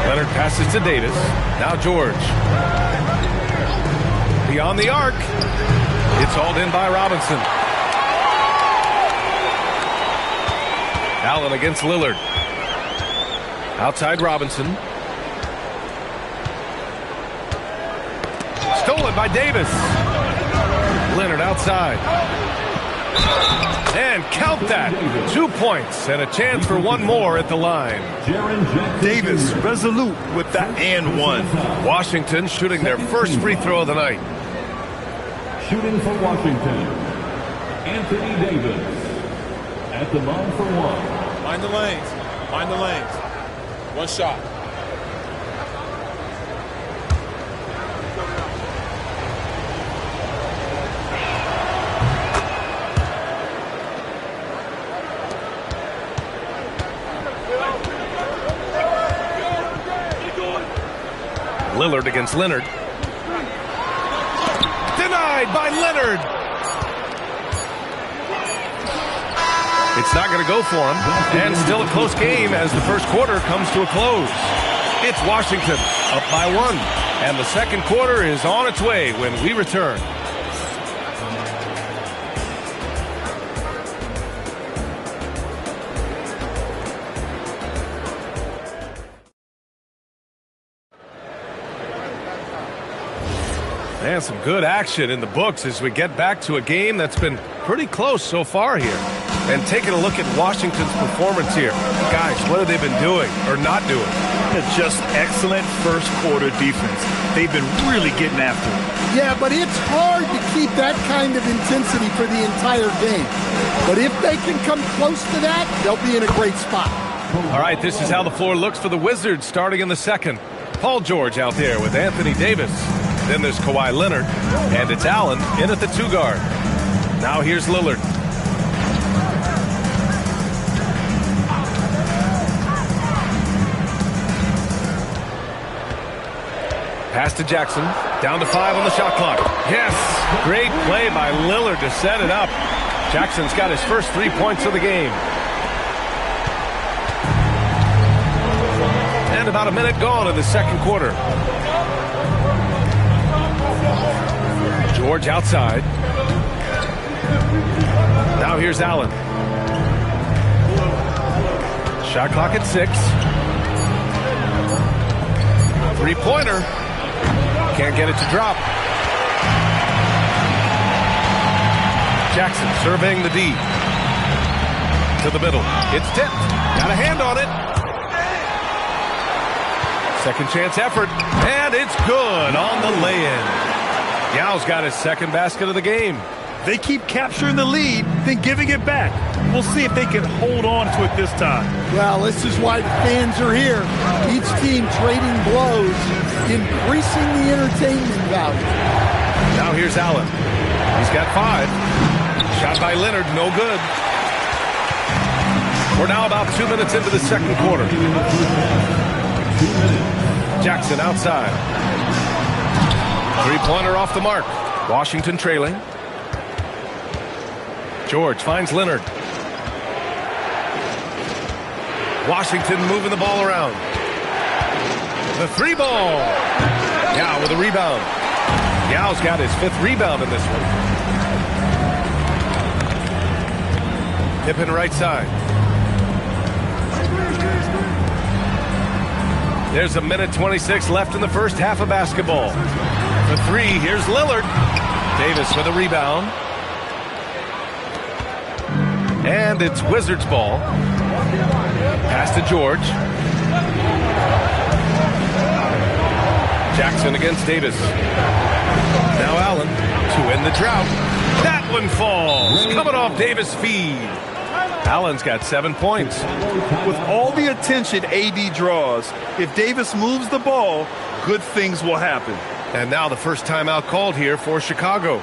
Speaker 6: Leonard passes to Davis. Now George. Beyond the arc. It's hauled in by Robinson. Allen against Lillard. Outside Robinson. Stolen by Davis. Leonard outside. And count that. 2 points and a chance for one more at the line.
Speaker 7: Davis resolute with that and one.
Speaker 6: Washington shooting their first free throw of the night.
Speaker 3: Shooting for Washington, Anthony Davis. At the line for 1.
Speaker 9: Mind the lanes. Mind the lanes. One shot.
Speaker 6: Lillard against Leonard. Denied by Leonard. It's not going to go for him. And still a close game as the first quarter comes to a close. It's Washington up by 1. And the second quarter is on its way when we return. And some good action in the books as we get back to a game that's been pretty close so far here. And taking a look at Washington's performance here. Guys, what have they been doing or not doing?
Speaker 7: Just excellent first quarter defense. They've been really getting after it.
Speaker 8: Yeah, but it's hard to keep that kind of intensity for the entire game. But if they can come close to that, they'll be in a great spot.
Speaker 6: All right, this is how the floor looks for the Wizards starting in the second. Paul George out there with Anthony Davis. Then there's Kawhi Leonard, and it's Allen in at the 2 guard. Now here's Lillard. Pass to Jackson, down to 5 on the shot clock. Yes, great play by Lillard to set it up. Jackson's got his first 3 points of the game. And about a minute gone in the second quarter. George outside. Now here's Allen. Shot clock at 6. 3-pointer. Can't get it to drop. Jackson surveying the D. To the middle. It's tipped. Got a hand on it. Second chance effort. And it's good on the lay-in. Yao's got his second basket of the game.
Speaker 7: They keep capturing the lead, then giving it back. We'll see if they can hold on to it this time.
Speaker 8: Well, this is why the fans are here. Each team trading blows, increasing the entertainment value.
Speaker 6: Now here's Allen. He's got 5. Shot by Leonard, no good. We're now about 2 minutes into the second quarter. Jackson outside. 3-pointer off the mark. Washington trailing. George finds Leonard. Washington moving the ball around. The 3-ball. Yao with a rebound. Yao's got his 5th rebound in this one. Pippen right side. There's a minute 26 left in the first half of basketball. The 3, here's Lillard. Davis with a rebound. And it's Wizards ball. Pass to George. Jackson against Davis. Now Allen to end the drought. That one falls. Coming off Davis' feed. Allen's got 7 points.
Speaker 7: With all the attention AD draws, if Davis moves the ball, good things will happen.
Speaker 6: And now the first timeout called here for Chicago.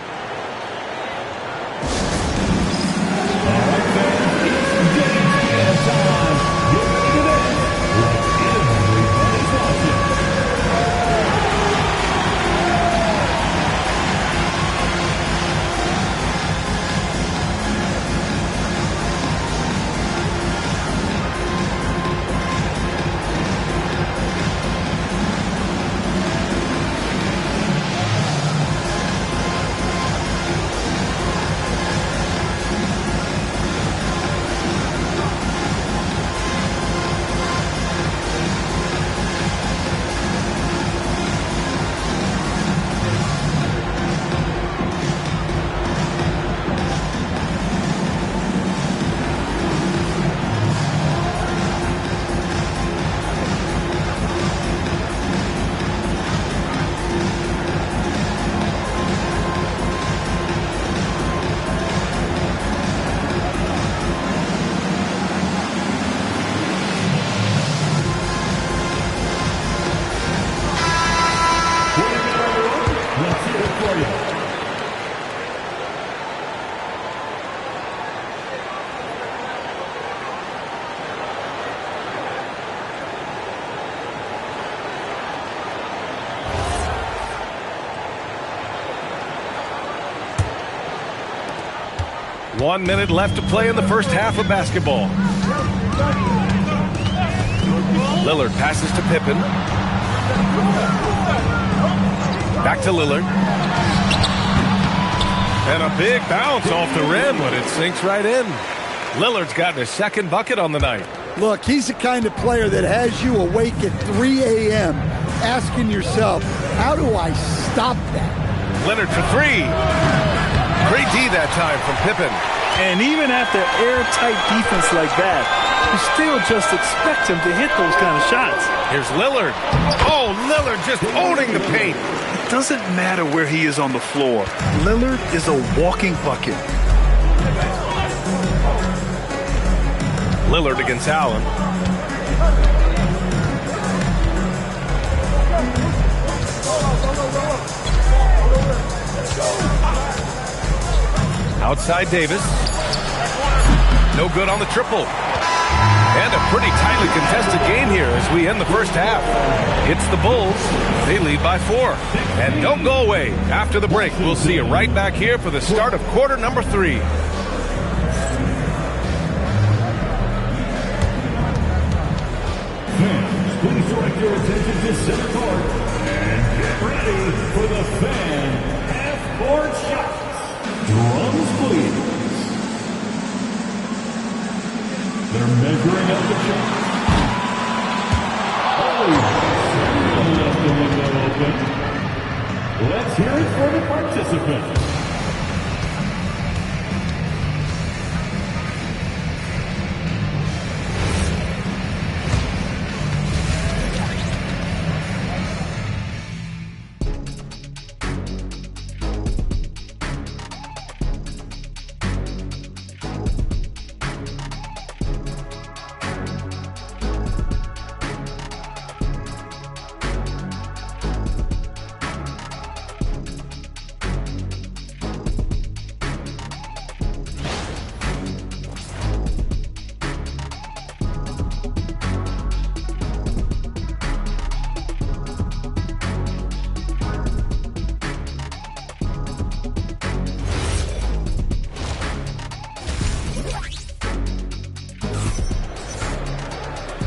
Speaker 6: One minute left to play in the first half of basketball. Lillard passes to Pippen. Back to Lillard. And a big bounce off the rim, but it sinks right in. Lillard's gotten his second bucket on the night.
Speaker 8: Look, he's the kind of player that has you awake at 3 a.m. asking yourself, how do I stop that?
Speaker 6: Leonard for three. Great D that time from Pippen.
Speaker 7: And even after airtight defense like that, you still just expect him to hit those kind of shots.
Speaker 6: Here's Lillard. Oh, Lillard just owning the paint.
Speaker 7: It doesn't matter where he is on the floor. Lillard is a walking bucket.
Speaker 6: Lillard against Allen. Outside Davis. No good on the triple. And a pretty tightly contested game here as we end the first half. It's the Bulls. They lead by 4. And don't go away. After the break, we'll see you right back here for the start of quarter number 3.
Speaker 3: Fans, please direct your attention to center court and get ready for the fan half-court shots. Drums, please. They're measuring up the shot. Left the window open. Let's hear it for the participants.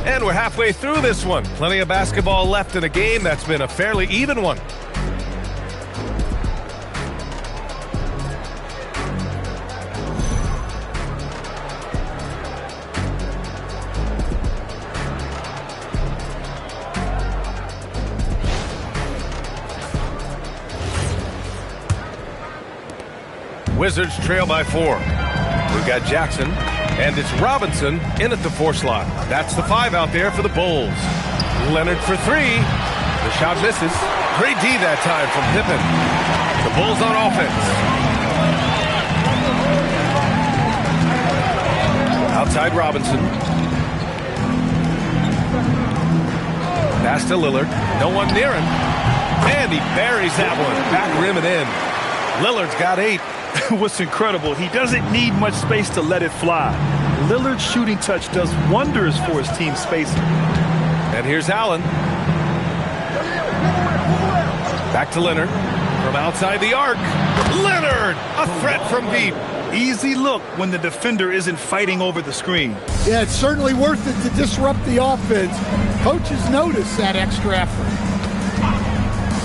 Speaker 6: And we're halfway through this one. Plenty of basketball left in a game that's been a fairly even one. Wizards trail by 4. We've got Jackson. And it's Robinson in at the 4 slot. That's the 5 out there for the Bulls. Leonard for 3. The shot misses. Great D that time from Pippen. The Bulls on offense. Outside Robinson. Pass to Lillard. No one near him. And he buries that one. Back rim and in. Lillard's got 8.
Speaker 7: What's incredible, he doesn't need much space to let it fly. Lillard's shooting touch does wonders for his team's spacing.
Speaker 6: And here's Allen. Back to Leonard. From outside the arc. Leonard! A threat from deep.
Speaker 7: Easy look when the defender isn't fighting over the screen.
Speaker 8: Yeah, it's certainly worth it to disrupt the offense. Coaches notice that extra effort.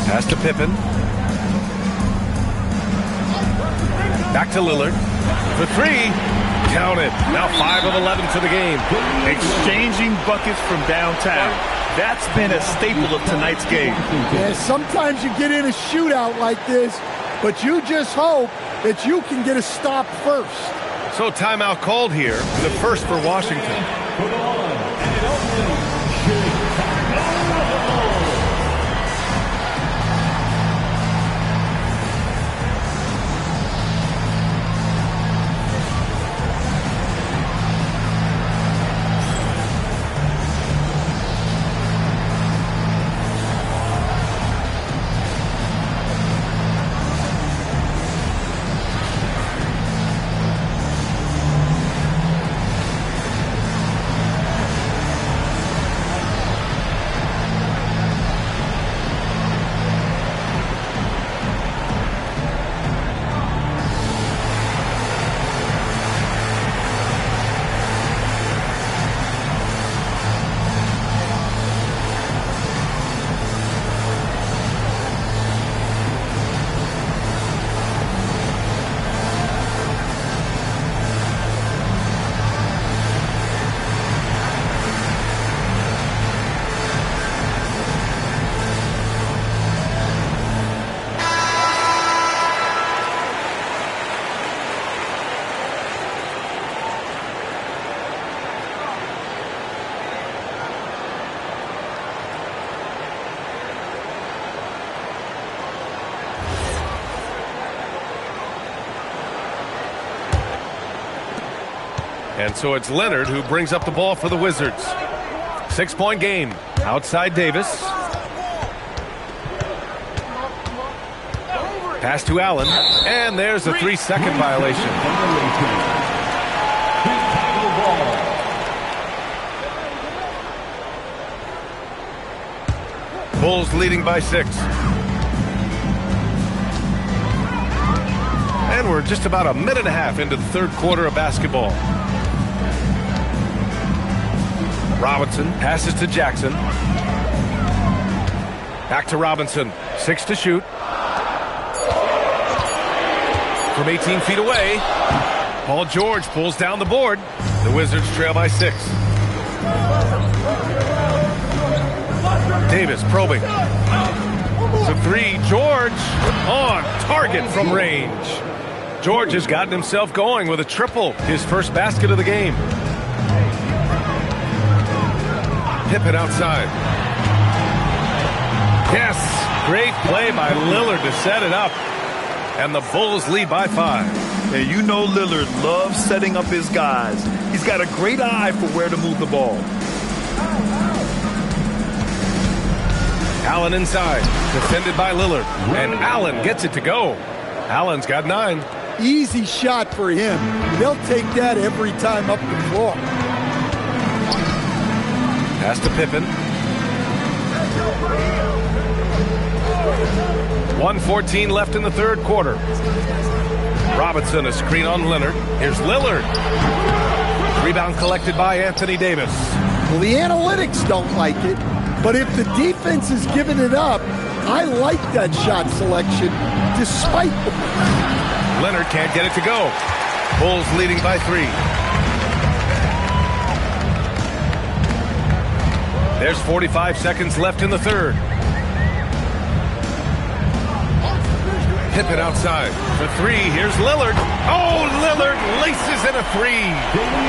Speaker 6: Pass to Pippen. Back to Lillard. For 3. Count it. Now 5 of 11 for the game.
Speaker 7: Exchanging buckets from downtown. That's been a staple of tonight's game.
Speaker 8: Yeah, sometimes you get in a shootout like this, but you just hope that you can get a stop first.
Speaker 6: So timeout called here. The first for Washington. And so it's Leonard who brings up the ball for the Wizards. 6-point game. Outside Davis. Pass to Allen. And there's a 3-second violation. Bulls leading by 6. And we're just about a minute and a half into the third quarter of basketball. Robinson passes to Jackson. Back to Robinson. 6 to shoot. From 18 feet away, Paul George pulls down the board. The Wizards trail by 6. Davis probing. To 3. George on target from range. George has gotten himself going with a triple, his first basket of the game. Pippen outside. Yes, great play by Lillard to set it up. And the Bulls lead by 5.
Speaker 7: And you know Lillard loves setting up his guys. He's got a great eye for where to move the ball.
Speaker 6: Allen inside, defended by Lillard. And Allen gets it to go. Allen's got 9.
Speaker 8: Easy shot for him. They'll take that every time up the floor.
Speaker 6: Pass to Pippen. 1:14 left in the third quarter. Robinson, a screen on Leonard. Here's Lillard. Rebound collected by Anthony Davis.
Speaker 8: Well, the analytics don't like it, but if the defense is giving it up, I like that shot selection despite the...
Speaker 6: Leonard can't get it to go. Bulls leading by 3. There's 45 seconds left in the third. Pippen outside for 3. Here's Lillard. Oh, Lillard laces in a 3.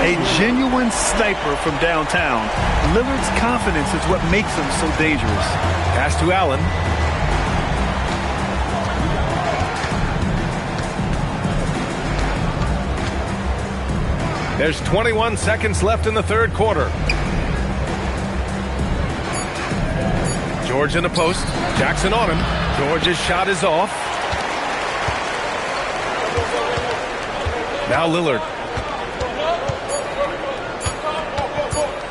Speaker 7: A genuine sniper from downtown. Lillard's confidence is what makes him so dangerous.
Speaker 6: Pass to Allen. There's 21 seconds left in the third quarter. George in the post. Jackson on him. George's shot is off. Now Lillard.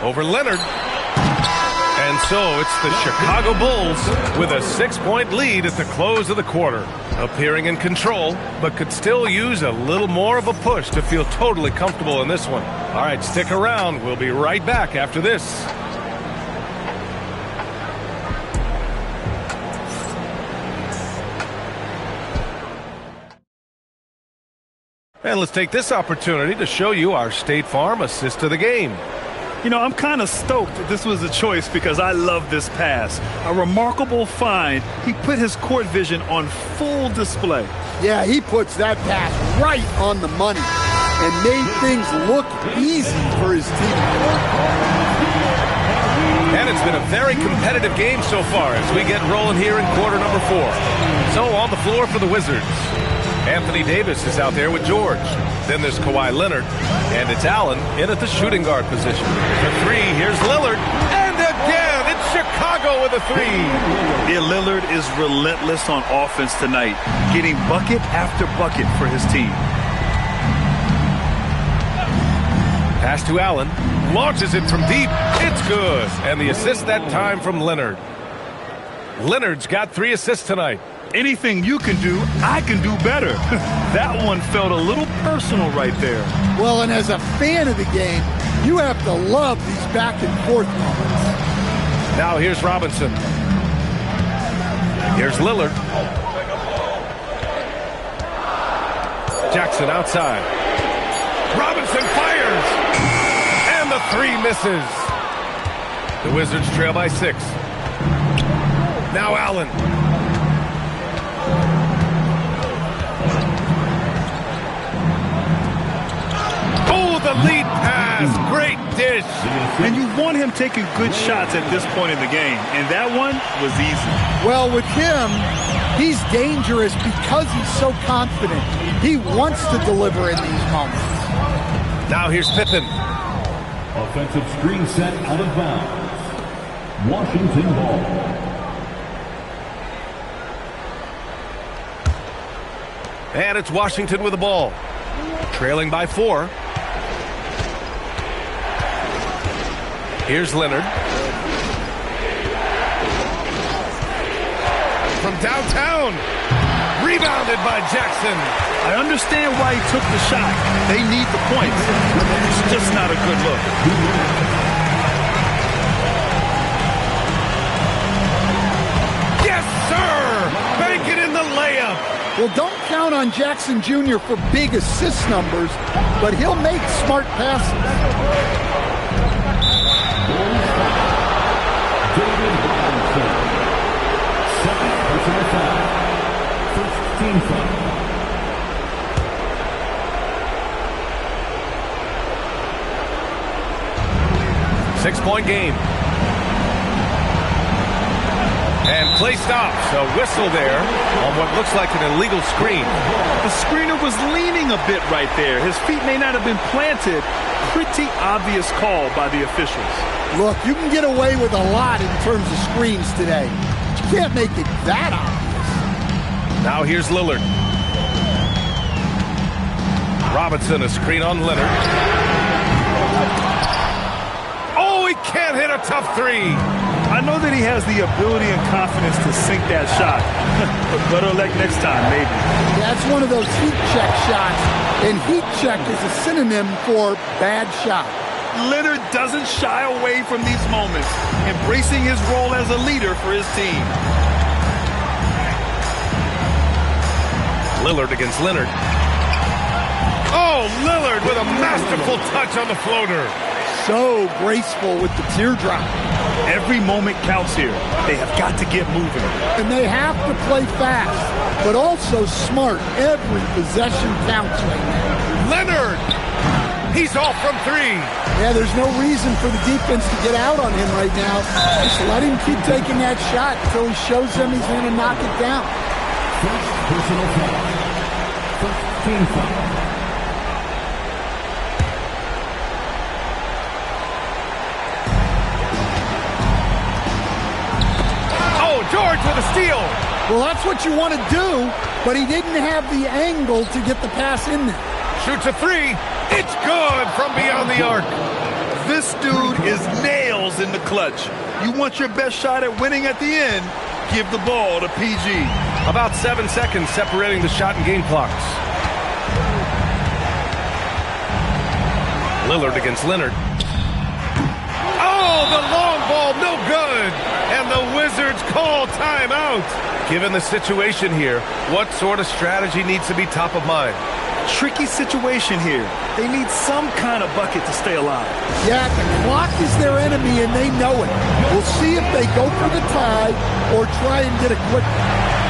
Speaker 6: Over Leonard. And so it's the Chicago Bulls with a 6-point lead at the close of the quarter. Appearing in control, but could still use a little more of a push to feel totally comfortable in this one. All right, stick around. We'll be right back after this. And let's take this opportunity to show you our State Farm assist of the game.
Speaker 7: You know, I'm kind of stoked that this was a choice because I love this pass. A remarkable find. He put his court vision on full display.
Speaker 8: Yeah, he puts that pass right on the money and made things look easy for his team.
Speaker 6: And it's been a very competitive game so far as we get rolling here in quarter number 4. So on the floor for the Wizards, Anthony Davis is out there with George. Then there's Kawhi Leonard, and it's Allen in at the shooting guard position. For 3, here's Lillard, and again, it's Chicago with a 3.
Speaker 7: Yeah, Lillard is relentless on offense tonight, getting bucket after bucket for his team.
Speaker 6: Pass to Allen, launches it from deep, it's good. And the assist that time from Leonard. Leonard's got 3 assists tonight.
Speaker 7: Anything you can do, I can do better. That one felt a little personal right there.
Speaker 8: Well, and as a fan of the game, you have to love these back and forth moments.
Speaker 6: Now here's Robinson. Here's Lillard. Jackson outside. Robinson fires! And the 3 misses. The Wizards trail by 6. Now Allen. The lead pass, great dish.
Speaker 7: And you want him taking good shots at this point in the game, and that one was easy.
Speaker 8: Well, with him, he's dangerous because he's so confident. He wants to deliver in these moments.
Speaker 6: Now here's Pippen.
Speaker 3: Offensive screen set out of bounds. Washington ball.
Speaker 6: And it's Washington with the ball. Trailing by 4. Here's Leonard. From downtown. Rebounded by Jackson.
Speaker 7: I understand why he took the shot. They need the points. It's just not a good look.
Speaker 6: Yes, sir! Bank it in the layup.
Speaker 8: Well, don't count on Jackson Jr. for big assist numbers, but he'll make smart passes.
Speaker 3: David Robinson. Second personal foul. First team foul.
Speaker 6: Six-point game. And play stops. A whistle there on what looks like an illegal screen.
Speaker 7: The screener was leaning a bit right there. His feet may not have been planted. Pretty obvious call by the officials.
Speaker 8: Look, you can get away with a lot in terms of screens today. But you can't make it that obvious.
Speaker 6: Now here's Lillard. Robinson, a screen on Leonard. Oh, he can't hit a tough three.
Speaker 7: I know that he has the ability and confidence to sink that shot. But better luck next time, maybe.
Speaker 8: That's one of those heat check shots. And heat check is a synonym for bad shot.
Speaker 7: Leonard doesn't shy away from these moments, embracing his role as a leader for his team.
Speaker 6: Lillard against Leonard. Oh, Lillard with a masterful touch on the floater.
Speaker 8: So graceful with the teardrop.
Speaker 7: Every moment counts here. They have got to get moving.
Speaker 8: And they have to play fast, but also smart. Every possession counts right now.
Speaker 6: Leonard! He's off from 3.
Speaker 8: Yeah, there's no reason for the defense to get out on him right now. Just let him keep taking that shot until he shows them he's going to knock it down.
Speaker 3: First personal foul. First team foul.
Speaker 6: George with a steal.
Speaker 8: Well, that's what you want to do, but he didn't have the angle to get the pass in there.
Speaker 6: Shoots a 3. It's good from beyond the arc.
Speaker 7: This dude is nails in the clutch. You want your best shot at winning at the end, give the ball to PG.
Speaker 6: About 7 seconds separating the shot and game clocks. Lillard against Leonard. Oh, the long ball, no good. And the Wizards call timeout. Given the situation here, what sort of strategy needs to be top of mind?
Speaker 7: Tricky situation here. They need some kind of bucket to stay alive.
Speaker 8: Yeah, the clock is their enemy and they know it. We'll see if they go for the tie or try and get a quick one.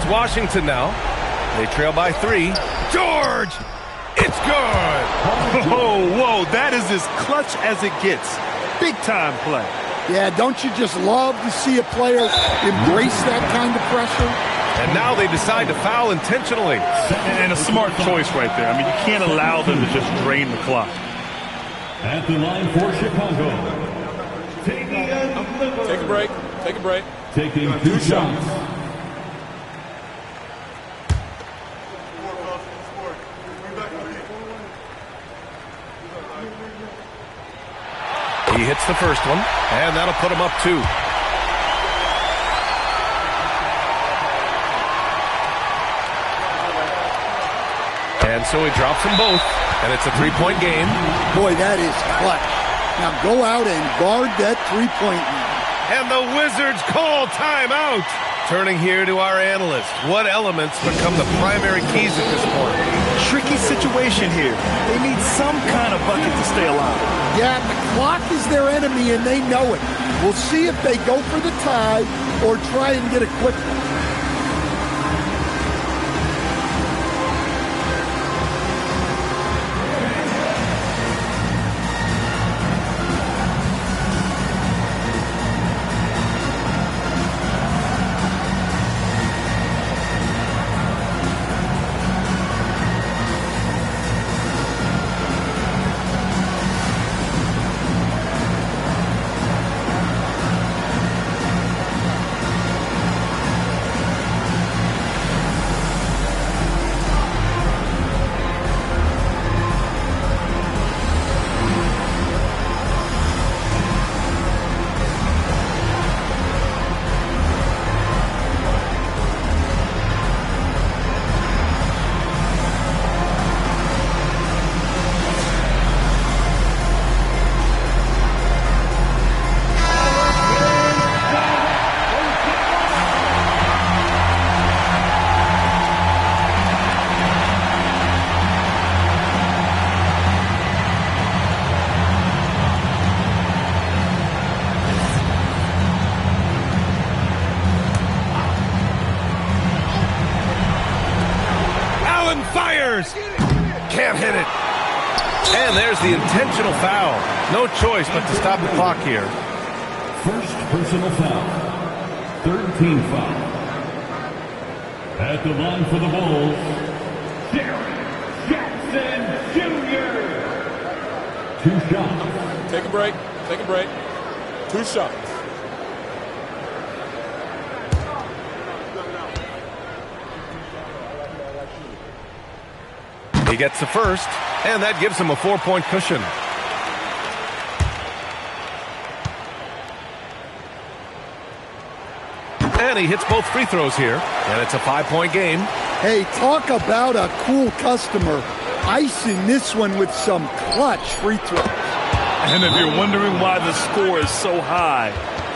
Speaker 6: Washington now. They trail by 3. George! It's good!
Speaker 7: Whoa, that is as clutch as it gets. Big time play.
Speaker 8: Yeah, don't you just love to see a player embrace that kind of pressure?
Speaker 6: And now they decide to foul intentionally.
Speaker 7: And a smart choice right there. I mean, you can't allow them to just drain the clock.
Speaker 3: At the line for Chicago,
Speaker 9: Take a break. Take a break.
Speaker 3: taking 2 shots.
Speaker 6: He hits the first one, and that'll put him up 2. And so he drops them both, and it's a 3-point game.
Speaker 8: Boy, that is clutch. Now go out and guard that three-point line.
Speaker 6: And the Wizards call timeout. Turning here to our analyst. What elements become the primary keys at this point?
Speaker 7: Tricky situation here. They need some kind of bucket to stay alive.
Speaker 8: Yeah, the clock is their enemy, and they know it. We'll see if they go for the tie or try and get a quick one.
Speaker 6: Can't hit it. And there's the intentional foul. No choice but to stop the clock here.
Speaker 3: First personal foul. 13 foul. At the line for the Bulls, Jaren Jackson Jr. 2 shots.
Speaker 9: Take a break. Take a break. 2 shots.
Speaker 6: He gets the first, and that gives him a 4-point cushion. And he hits both free throws here, and it's a 5-point game.
Speaker 8: Hey, talk about a cool customer. Icing this one with some clutch free throws.
Speaker 7: And if you're wondering why the score is so high,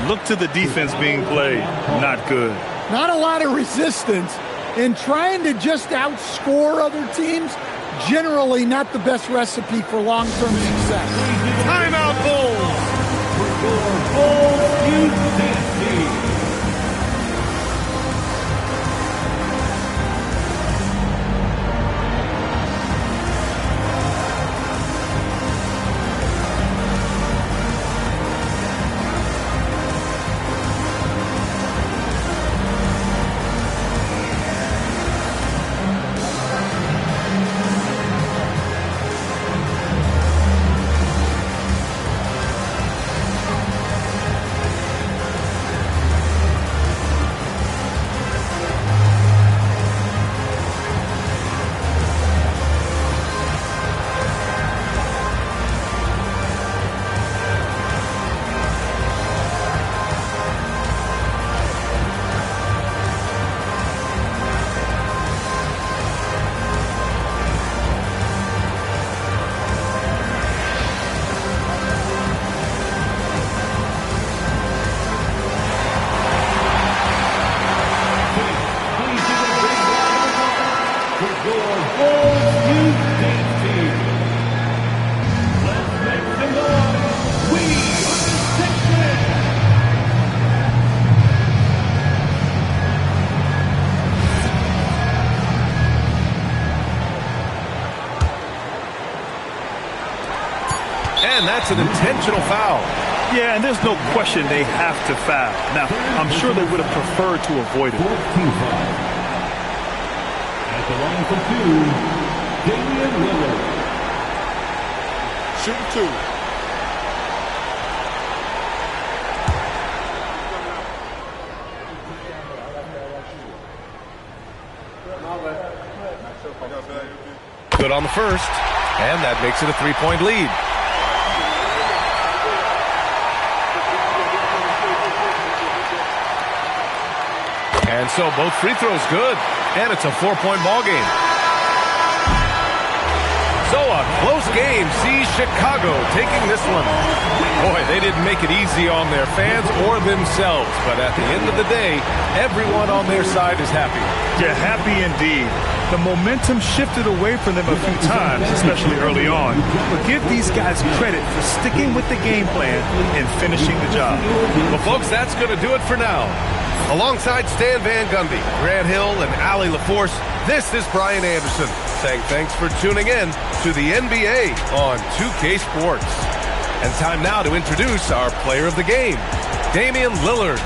Speaker 7: look to the defense being played. Not good.
Speaker 8: Not a lot of resistance, and trying to just outscore other teams, generally not the best recipe for long-term success.
Speaker 6: Timeout, Bulls! And that's an intentional foul.
Speaker 7: Yeah, and there's no question they have to foul. Now, I'm sure they would have preferred to avoid it.
Speaker 3: At the line for two, Damian Lillard.
Speaker 9: Shooting two.
Speaker 6: Good on the first, and that makes it a 3-point lead. And so both free throws good, and it's a 4-point ball game. So a close game sees Chicago taking this one. Boy, they didn't make it easy on their fans or themselves, but at the end of the day, everyone on their side is happy.
Speaker 7: Yeah, happy indeed. The momentum shifted away from them a few times, especially early on. But give these guys credit for sticking with the game plan and finishing the job.
Speaker 6: Well, folks, that's going to do it for now. Alongside Stan Van Gundy, Grant Hill, and Allie LaForce, this is Brian Anderson saying thanks for tuning in to the NBA on 2K Sports. And time now to introduce our player of the game, Damian Lillard.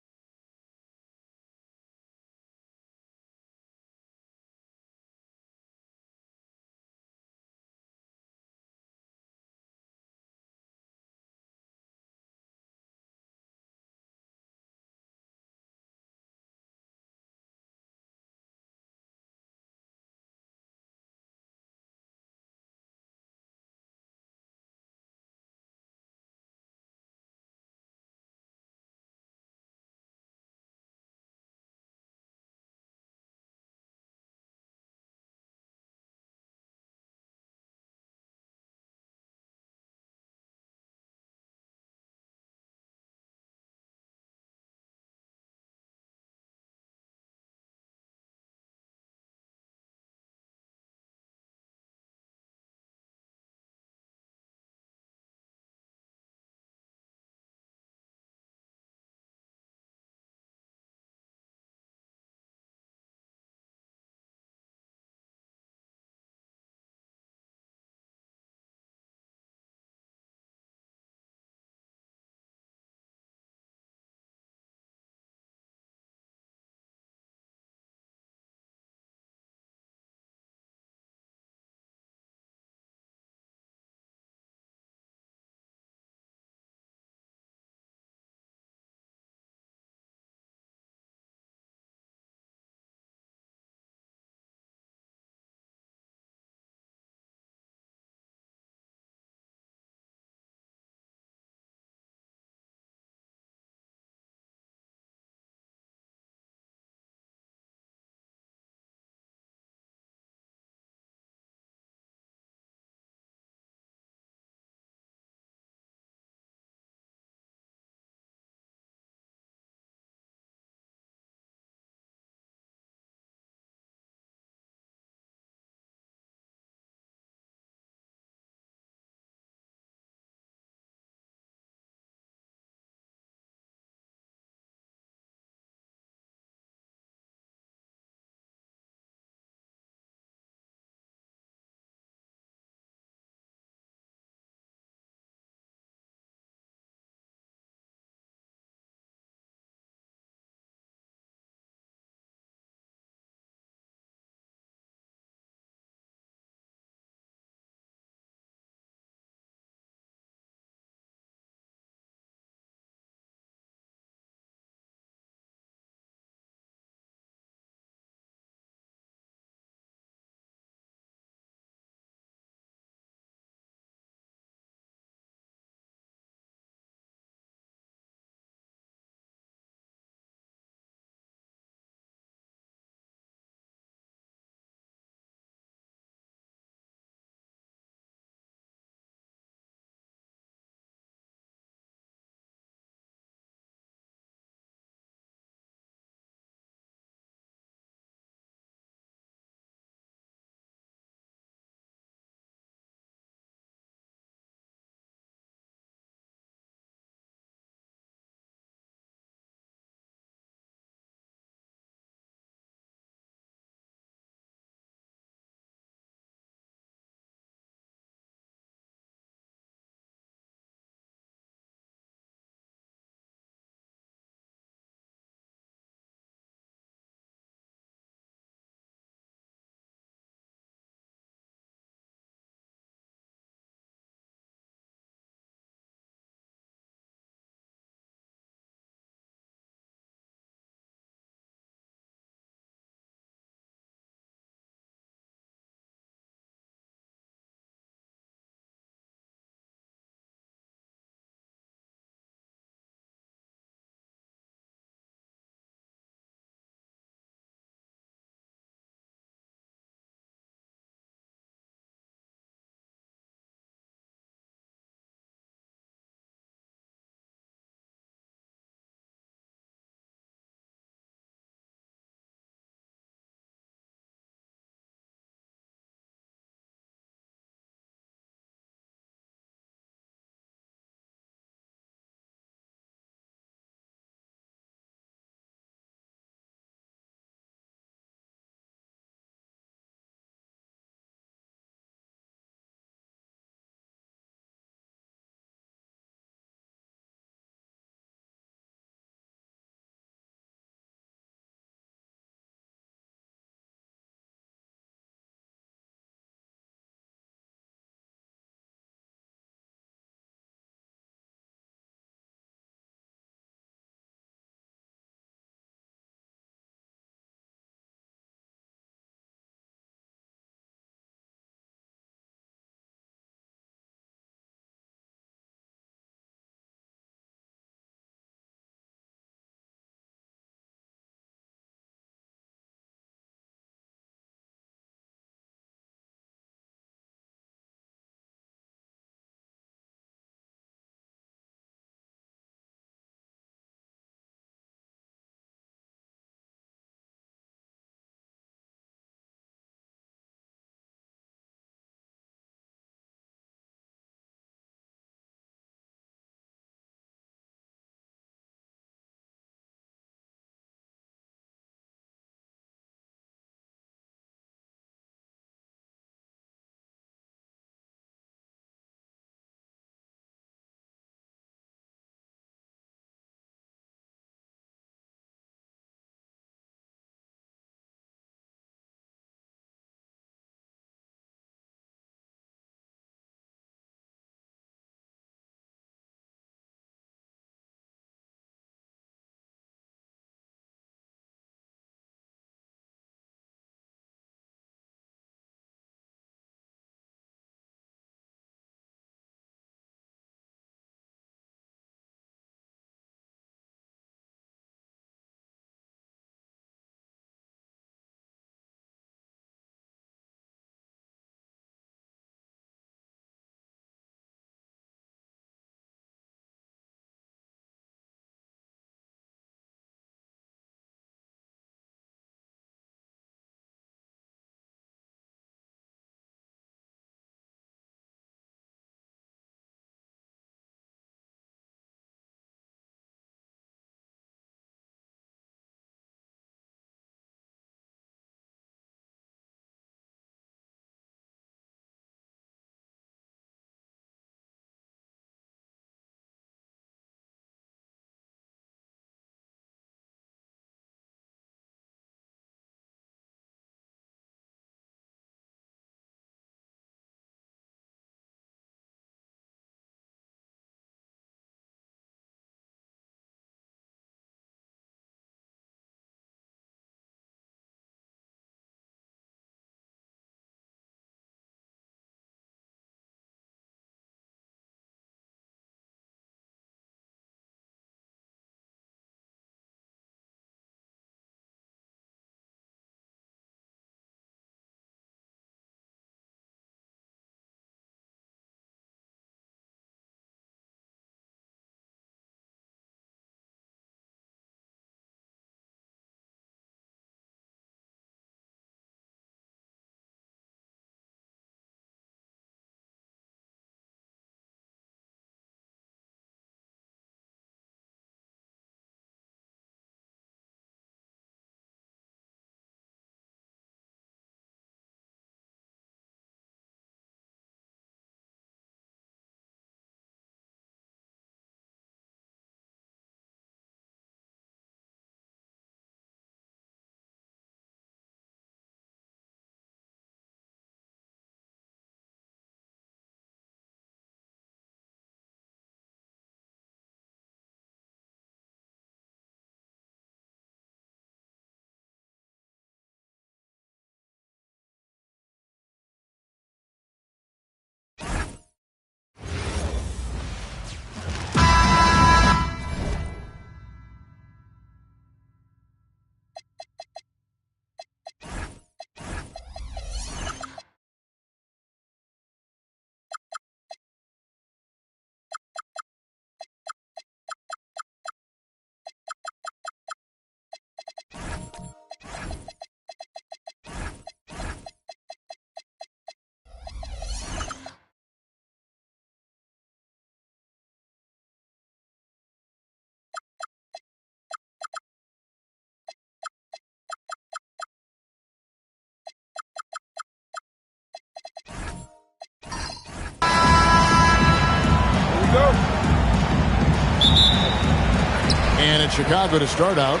Speaker 1: And it's Chicago to start out.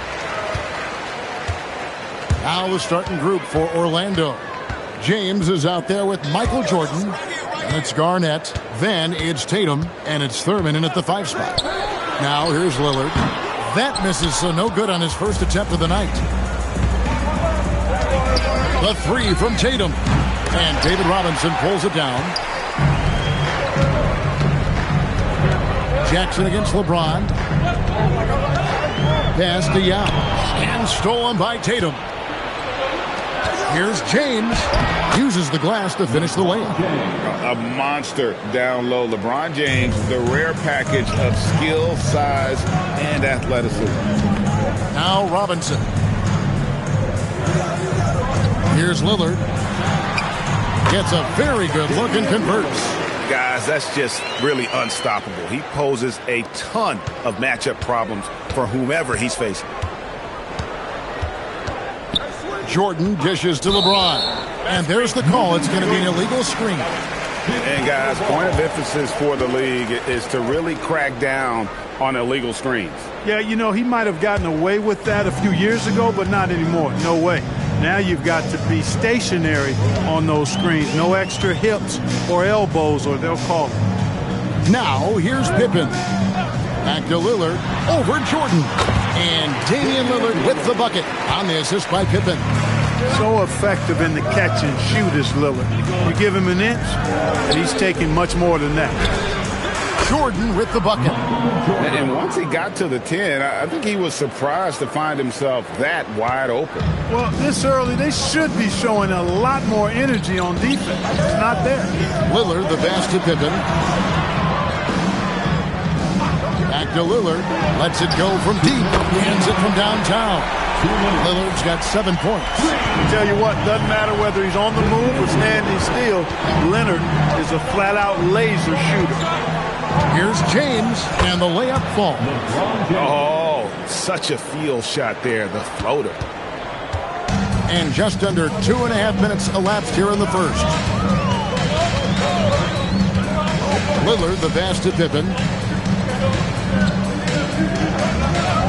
Speaker 1: Now the starting group for Orlando. James is out there with Michael Jordan. And it's Garnett. Then it's Tatum. And it's Thurman in at the 5 spot. Now here's Lillard. That misses, so no good on his first attempt of the night. The 3 from Tatum. And David Robinson pulls it down. Jackson against LeBron. Pass to Yao. And stolen by Tatum. Here's James. Uses the glass to finish the layup.
Speaker 2: A monster down low. LeBron James, the rare package of skill, size, and athleticism.
Speaker 1: Now Robinson. Here's Lillard. Gets a very good look and converts.
Speaker 2: Guys, that's just really unstoppable. He poses a ton of matchup problems for whomever he's facing.
Speaker 1: Jordan dishes to LeBron. And there's the call. It's going to be an illegal screen.
Speaker 2: And guys, point of emphasis for the league is to really crack down on illegal screens.
Speaker 7: Yeah, you know, he might have gotten away with that a few years ago, but not anymore. No way. Now you've got to be stationary on those screens. No extra hips or elbows, or they'll call it.
Speaker 1: Now here's Pippen. Back to Lillard. Over Jordan. And Damian Lillard with the bucket on the assist by Pippen.
Speaker 7: So effective in the catch and shoot is Lillard. You give him an inch, and he's taking much more than that.
Speaker 1: Jordan with the bucket.
Speaker 2: And once he got to the 10, I think he was surprised to find himself that wide open.
Speaker 7: Well, this early, they should be showing a lot more energy on defense. It's not there.
Speaker 1: Lillard, the pass to Pippen. Back to Lillard. Lets it go from deep. Hands it from downtown. Lillard's got 7 points.
Speaker 7: I tell you what, doesn't matter whether he's on the move or standing still. Leonard is a flat-out laser shooter.
Speaker 1: Here's James, and the layup falls.
Speaker 2: Oh, such a field shot there, the floater.
Speaker 1: And just under 2.5 minutes elapsed here in the first. Lillard, the pass to Pippen.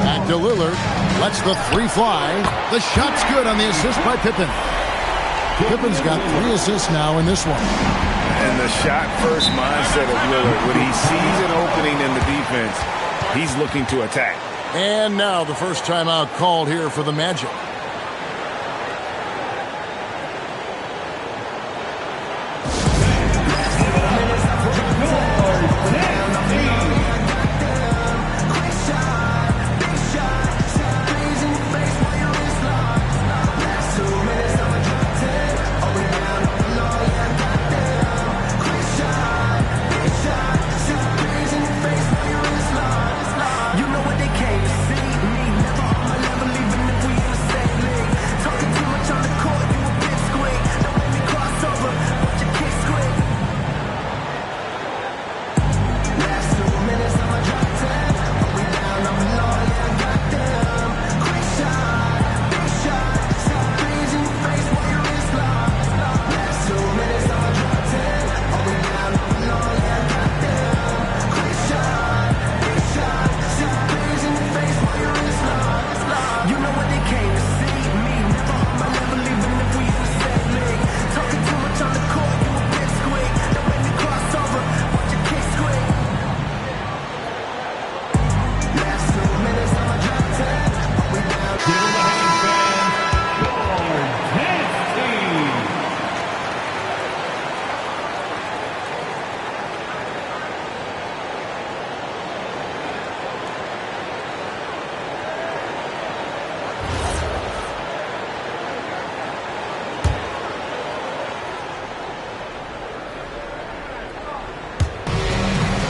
Speaker 1: Back to Lillard. Lets the 3 fly. The shot's good on the assist by Pippen. Pippen's got 3 assists now in this one.
Speaker 2: And the shot-first mindset of Lillard, when he sees an opening in the defense, he's looking to attack.
Speaker 1: And now the first timeout called here for the Magic.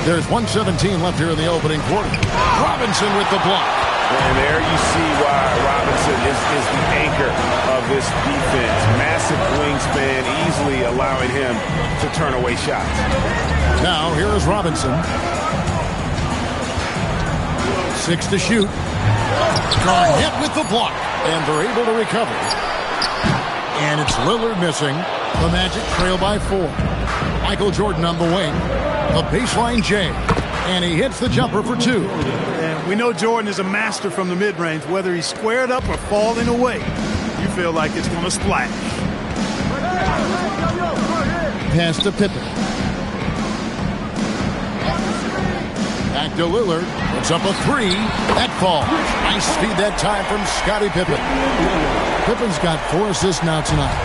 Speaker 1: There's 1:17 left here in the opening quarter. Robinson with the block.
Speaker 2: And there you see why Robinson is the anchor of this defense. Massive wingspan, easily allowing him to turn away shots.
Speaker 1: Now here is Robinson. 6 to shoot. Garnett with the block. And they're able to recover. And it's Lillard missing. The Magic trail by 4. Michael Jordan on the wing. The baseline J. And he hits the jumper for 2.
Speaker 7: And we know Jordan is a master from the mid-range. Whether he's squared up or falling away, you feel like it's going to splash.
Speaker 1: Pass to Pippen. Back to Lillard. Puts up a 3. That falls. Nice speed that time from Scottie Pippen. Pippen's got 4 assists now tonight.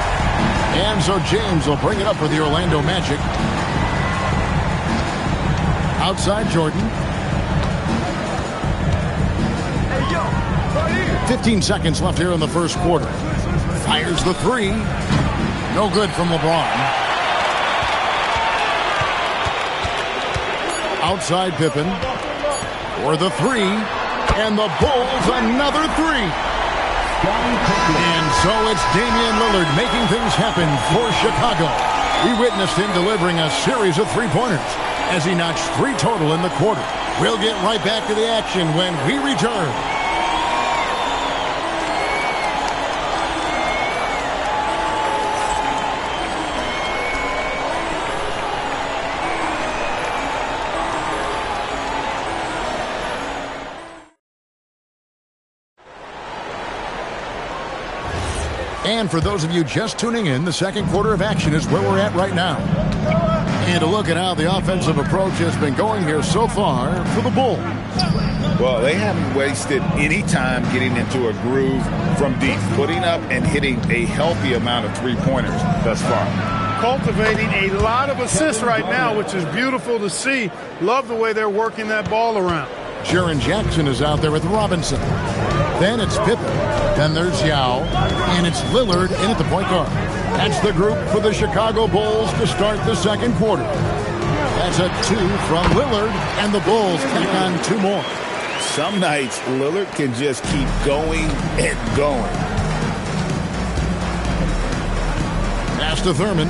Speaker 1: And so James will bring it up for the Orlando Magic. Outside Jordan. 15 seconds left here in the first quarter. Fires the 3. No good from LeBron. Outside Pippen. For the 3. And the Bulls another 3. And so it's Damian Lillard making things happen for Chicago. We witnessed him delivering a series of 3-pointers as he notched 3 total in the quarter. We'll get right back to the action when we return. And for those of you just tuning in, the second quarter of action is where we're at right now. And to look at how the offensive approach has been going here so far for the Bulls.
Speaker 2: Well, they haven't wasted any time getting into a groove from deep, putting up and hitting a healthy amount of 3-pointers thus far.
Speaker 7: Cultivating a lot of assists right now, which is beautiful to see. Love the way they're working that ball around.
Speaker 1: Jaren Jackson is out there with Robinson. Then it's Pippen. Then there's Yao. And it's Lillard in at the point guard. That's the group for the Chicago Bulls to start the second quarter. That's a 2 from Lillard, and the Bulls take on 2 more.
Speaker 2: Some nights, Lillard can just keep going and going.
Speaker 1: Pass to Thurman.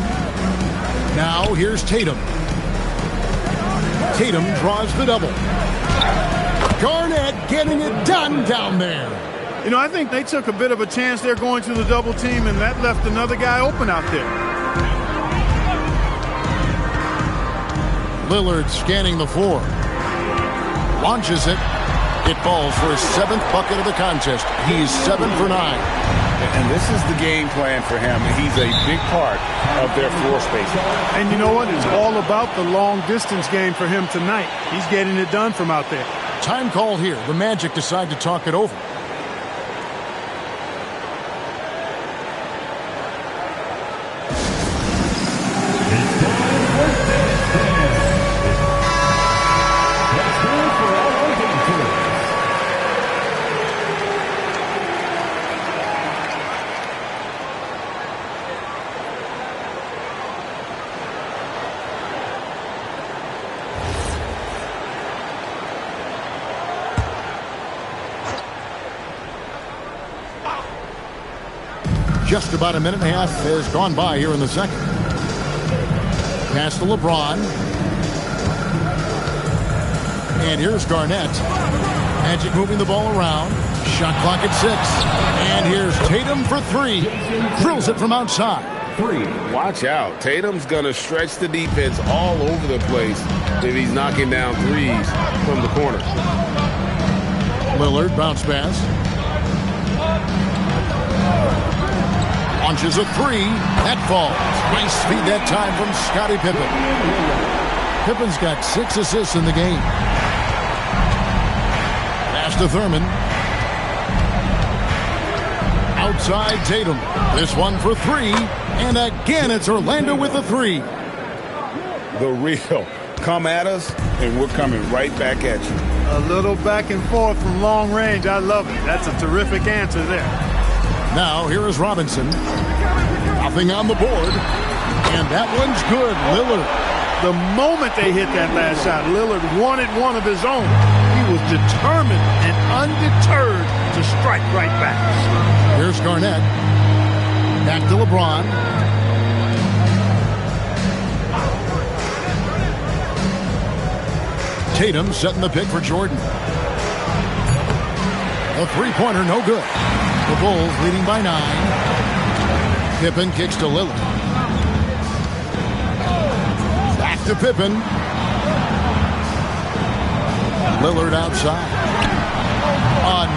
Speaker 1: Now here's Tatum. Tatum draws the double. Garnett getting it done down there.
Speaker 7: You know, I think they took a bit of a chance there going to the double team, and that left another guy open out there.
Speaker 1: Lillard scanning the floor. Launches it. It falls for his 7th bucket of the contest. He's 7 for 9.
Speaker 2: And this is the game plan for him. He's a big part of their floor spacing.
Speaker 7: And you know what? It's all about the long-distance game for him tonight. He's getting it done from out there.
Speaker 1: Time call here. The Magic decide to talk it over. Just about a minute and a half has gone by here in the second. Pass to LeBron. And here's Garnett. Magic moving the ball around. Shot clock at 6. And here's Tatum for 3. Drills it from outside.
Speaker 10: 3.
Speaker 2: Watch out. Tatum's going to stretch the defense all over the place if he's knocking down threes from the corner.
Speaker 1: Lillard bounce pass. Launches a 3. That falls. Nice speed that time from Scottie Pippen. Pippen's got 6 assists in the game. Pass to Thurman. Outside Tatum. This one for 3. And again, it's Orlando with a 3.
Speaker 2: The real. Come at us, and we're coming right back at you.
Speaker 7: A little back and forth from long range. I love it. That's a terrific answer there.
Speaker 1: Now, here is Robinson. Nothing on the board. And that one's good. Lillard.
Speaker 7: The moment they hit that last shot, Lillard wanted one of his own. He was determined and undeterred to strike right back.
Speaker 1: Here's Garnett. Back to LeBron. Tatum setting the pick for Jordan. A 3-pointer, no good. The Bulls leading by 9. Pippen kicks to Lillard. Back to Pippen. Lillard outside.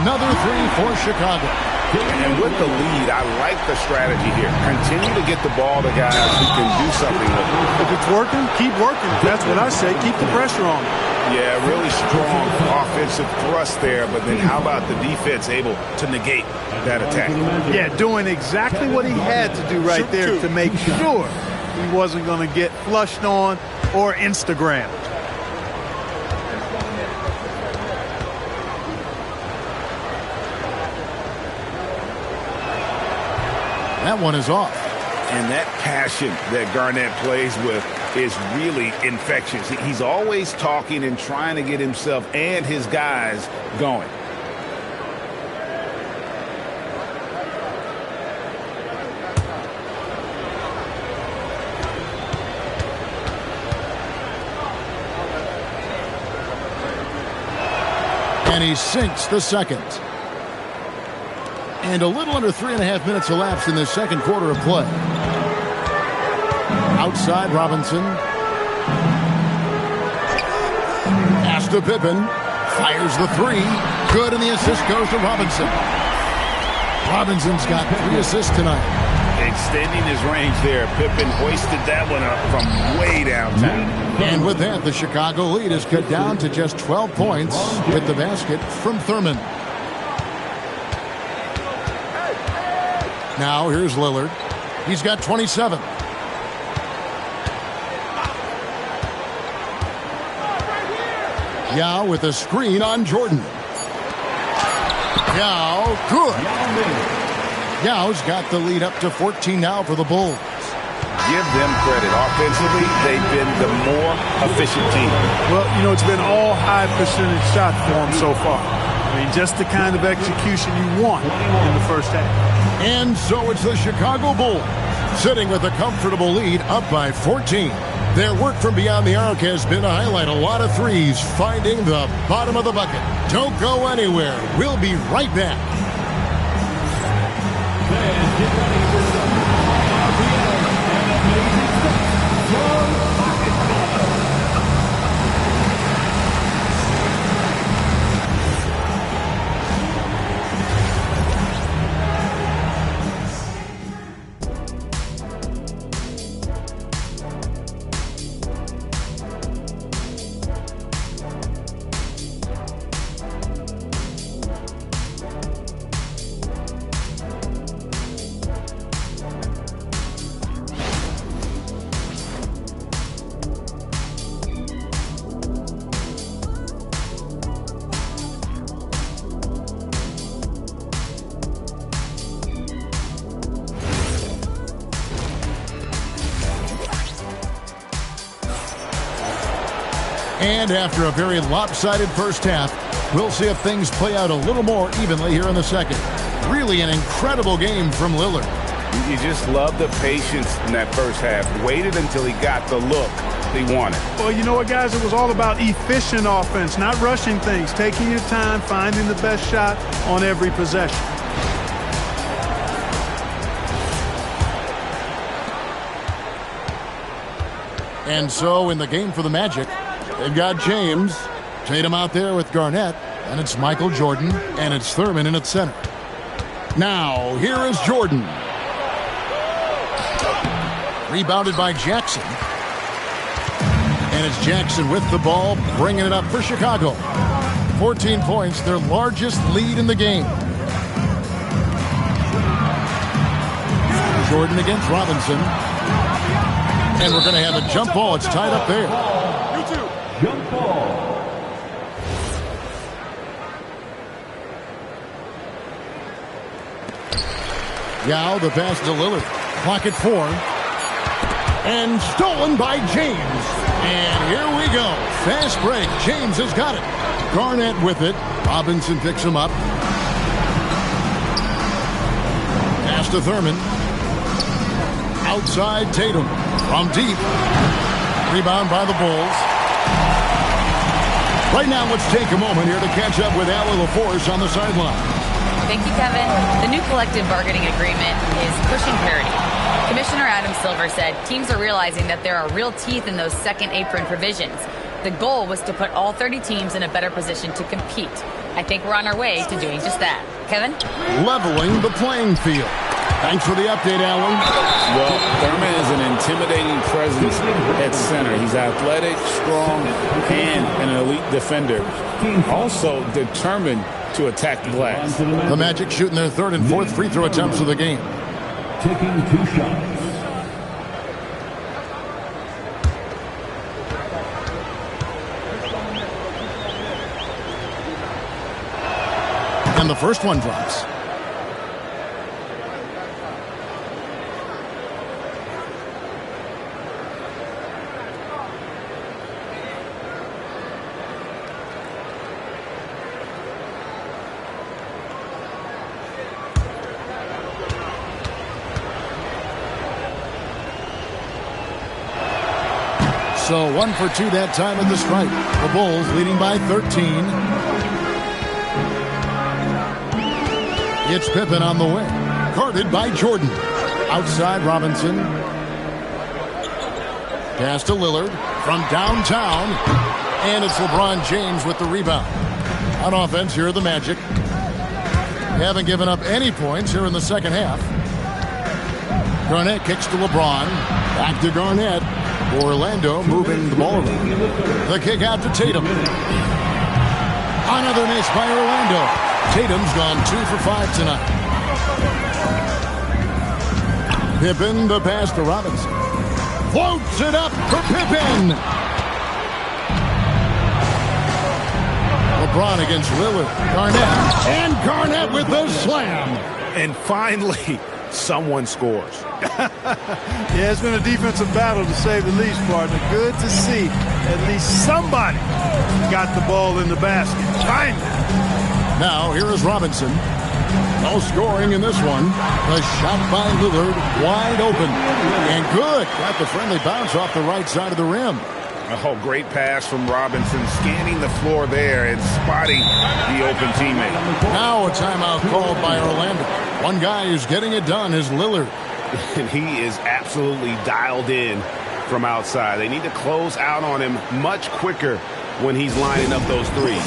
Speaker 1: Another three for Chicago.
Speaker 2: And with the lead, I like the strategy here. Continue to get the ball to guys who can do something with it.
Speaker 7: If it's working, keep working. That's what I say. Keep the pressure on.
Speaker 2: Yeah, really strong offensive thrust there, but then how about the defense able to negate that attack?
Speaker 7: Yeah, doing exactly what he had to do right there to make sure he wasn't going to get flushed on or Instagram.
Speaker 1: That one is off.
Speaker 2: And that passion that Garnett plays with is really infectious. He's always talking and trying to get himself and his guys going.
Speaker 1: And he sinks the second. And a little under 3.5 minutes elapsed in the second quarter of play. Outside Robinson. Pass to Pippen. Fires the three. Good, and the assist goes to Robinson. Robinson's got 3 assists tonight.
Speaker 2: Extending his range there. Pippen hoisted that one up from way downtown.
Speaker 1: And with that, the Chicago lead is cut down to just 12 points with the basket from Thurman. Now here's Lillard. He's got 27. Yao with a screen on Jordan. Yao, good. Yao's got the lead up to 14 now for the Bulls.
Speaker 2: Give them credit. Offensively, they've been the more efficient team.
Speaker 7: Well, you know, it's been all high percentage shots for them so far. I mean, just the kind of execution you want in the first half.
Speaker 1: And so it's the Chicago Bulls sitting with a comfortable lead up by 14. Their work from beyond the arc has been to highlight a lot of threes, finding the bottom of the bucket. Don't go anywhere. We'll be right back. And after a very lopsided first half, we'll see if things play out a little more evenly here in the second. Really an incredible game from Lillard.
Speaker 2: You just love the patience in that first half. Waited until he got the look he wanted.
Speaker 7: Well, you know what, guys? It was all about efficient offense, not rushing things, taking your time, finding the best shot on every possession.
Speaker 1: And so in the game for the Magic, they've got James, Tatum out there with Garnett, and it's Michael Jordan, and it's Thurman in at center. Now, here is Jordan. Rebounded by Jackson. And it's Jackson with the ball, bringing it up for Chicago. 14 points, their largest lead in the game. Jordan against Robinson. And we're going to have a jump ball. It's tied up there.
Speaker 3: Jump ball.
Speaker 1: Yao, the pass to Lillard. Clock at 4. And stolen by James. And here we go. Fast break. James has got it. Garnett with it. Robinson picks him up. Pass to Thurman. Outside Tatum. From deep. Rebound by the Bulls. Right now, let's take a moment here to catch up with Allie LaForce on the sideline.
Speaker 5: Thank you, Kevin. The new collective bargaining agreement is pushing parity. Commissioner Adam Silver said teams are realizing that there are real teeth in those second apron provisions. The goal was to put all 30 teams in a better position to compete. I think we're on our way to doing just that. Kevin?
Speaker 1: Leveling the playing field. Thanks for the update, Alan.
Speaker 2: Well, Thurman is an intimidating presence at center. He's athletic, strong, and an elite defender. Also determined to attack the glass.
Speaker 1: The Magic shooting their third and fourth free throw attempts of the game.
Speaker 3: Taking 2 shots.
Speaker 1: And the first one drops. So 1 for 2 that time at the stripe. The Bulls leading by 13. It's Pippen on the wing. Guarded by Jordan. Outside Robinson. Pass to Lillard from downtown. And it's LeBron James with the rebound. On offense, here are the Magic. They haven't given up any points here in the second half. Garnett kicks to LeBron. Back to Garnett. Orlando moving the ball around. The kick out to Tatum. Another miss by Orlando. Tatum's gone 2 for 5 tonight. Pippen, the pass to Robinson. Floats it up for Pippen. LeBron against Lillard. Garnett. And Garnett with the slam.
Speaker 2: And finally, someone scores.
Speaker 7: Yeah, it's been a defensive battle to say the least, partner. Good to see at least somebody got the ball in the basket. Finally.
Speaker 1: Now, here is Robinson. No scoring in this one. The shot by Lillard, wide open. And good. Got the friendly bounce off the right side of the rim.
Speaker 2: Oh, great pass from Robinson, scanning the floor there and spotting the open teammate.
Speaker 1: Now a timeout called by Orlando. One guy who's getting it done is Lillard.
Speaker 2: And he is absolutely dialed in from outside. They need to close out on him much quicker when he's lining up those threes.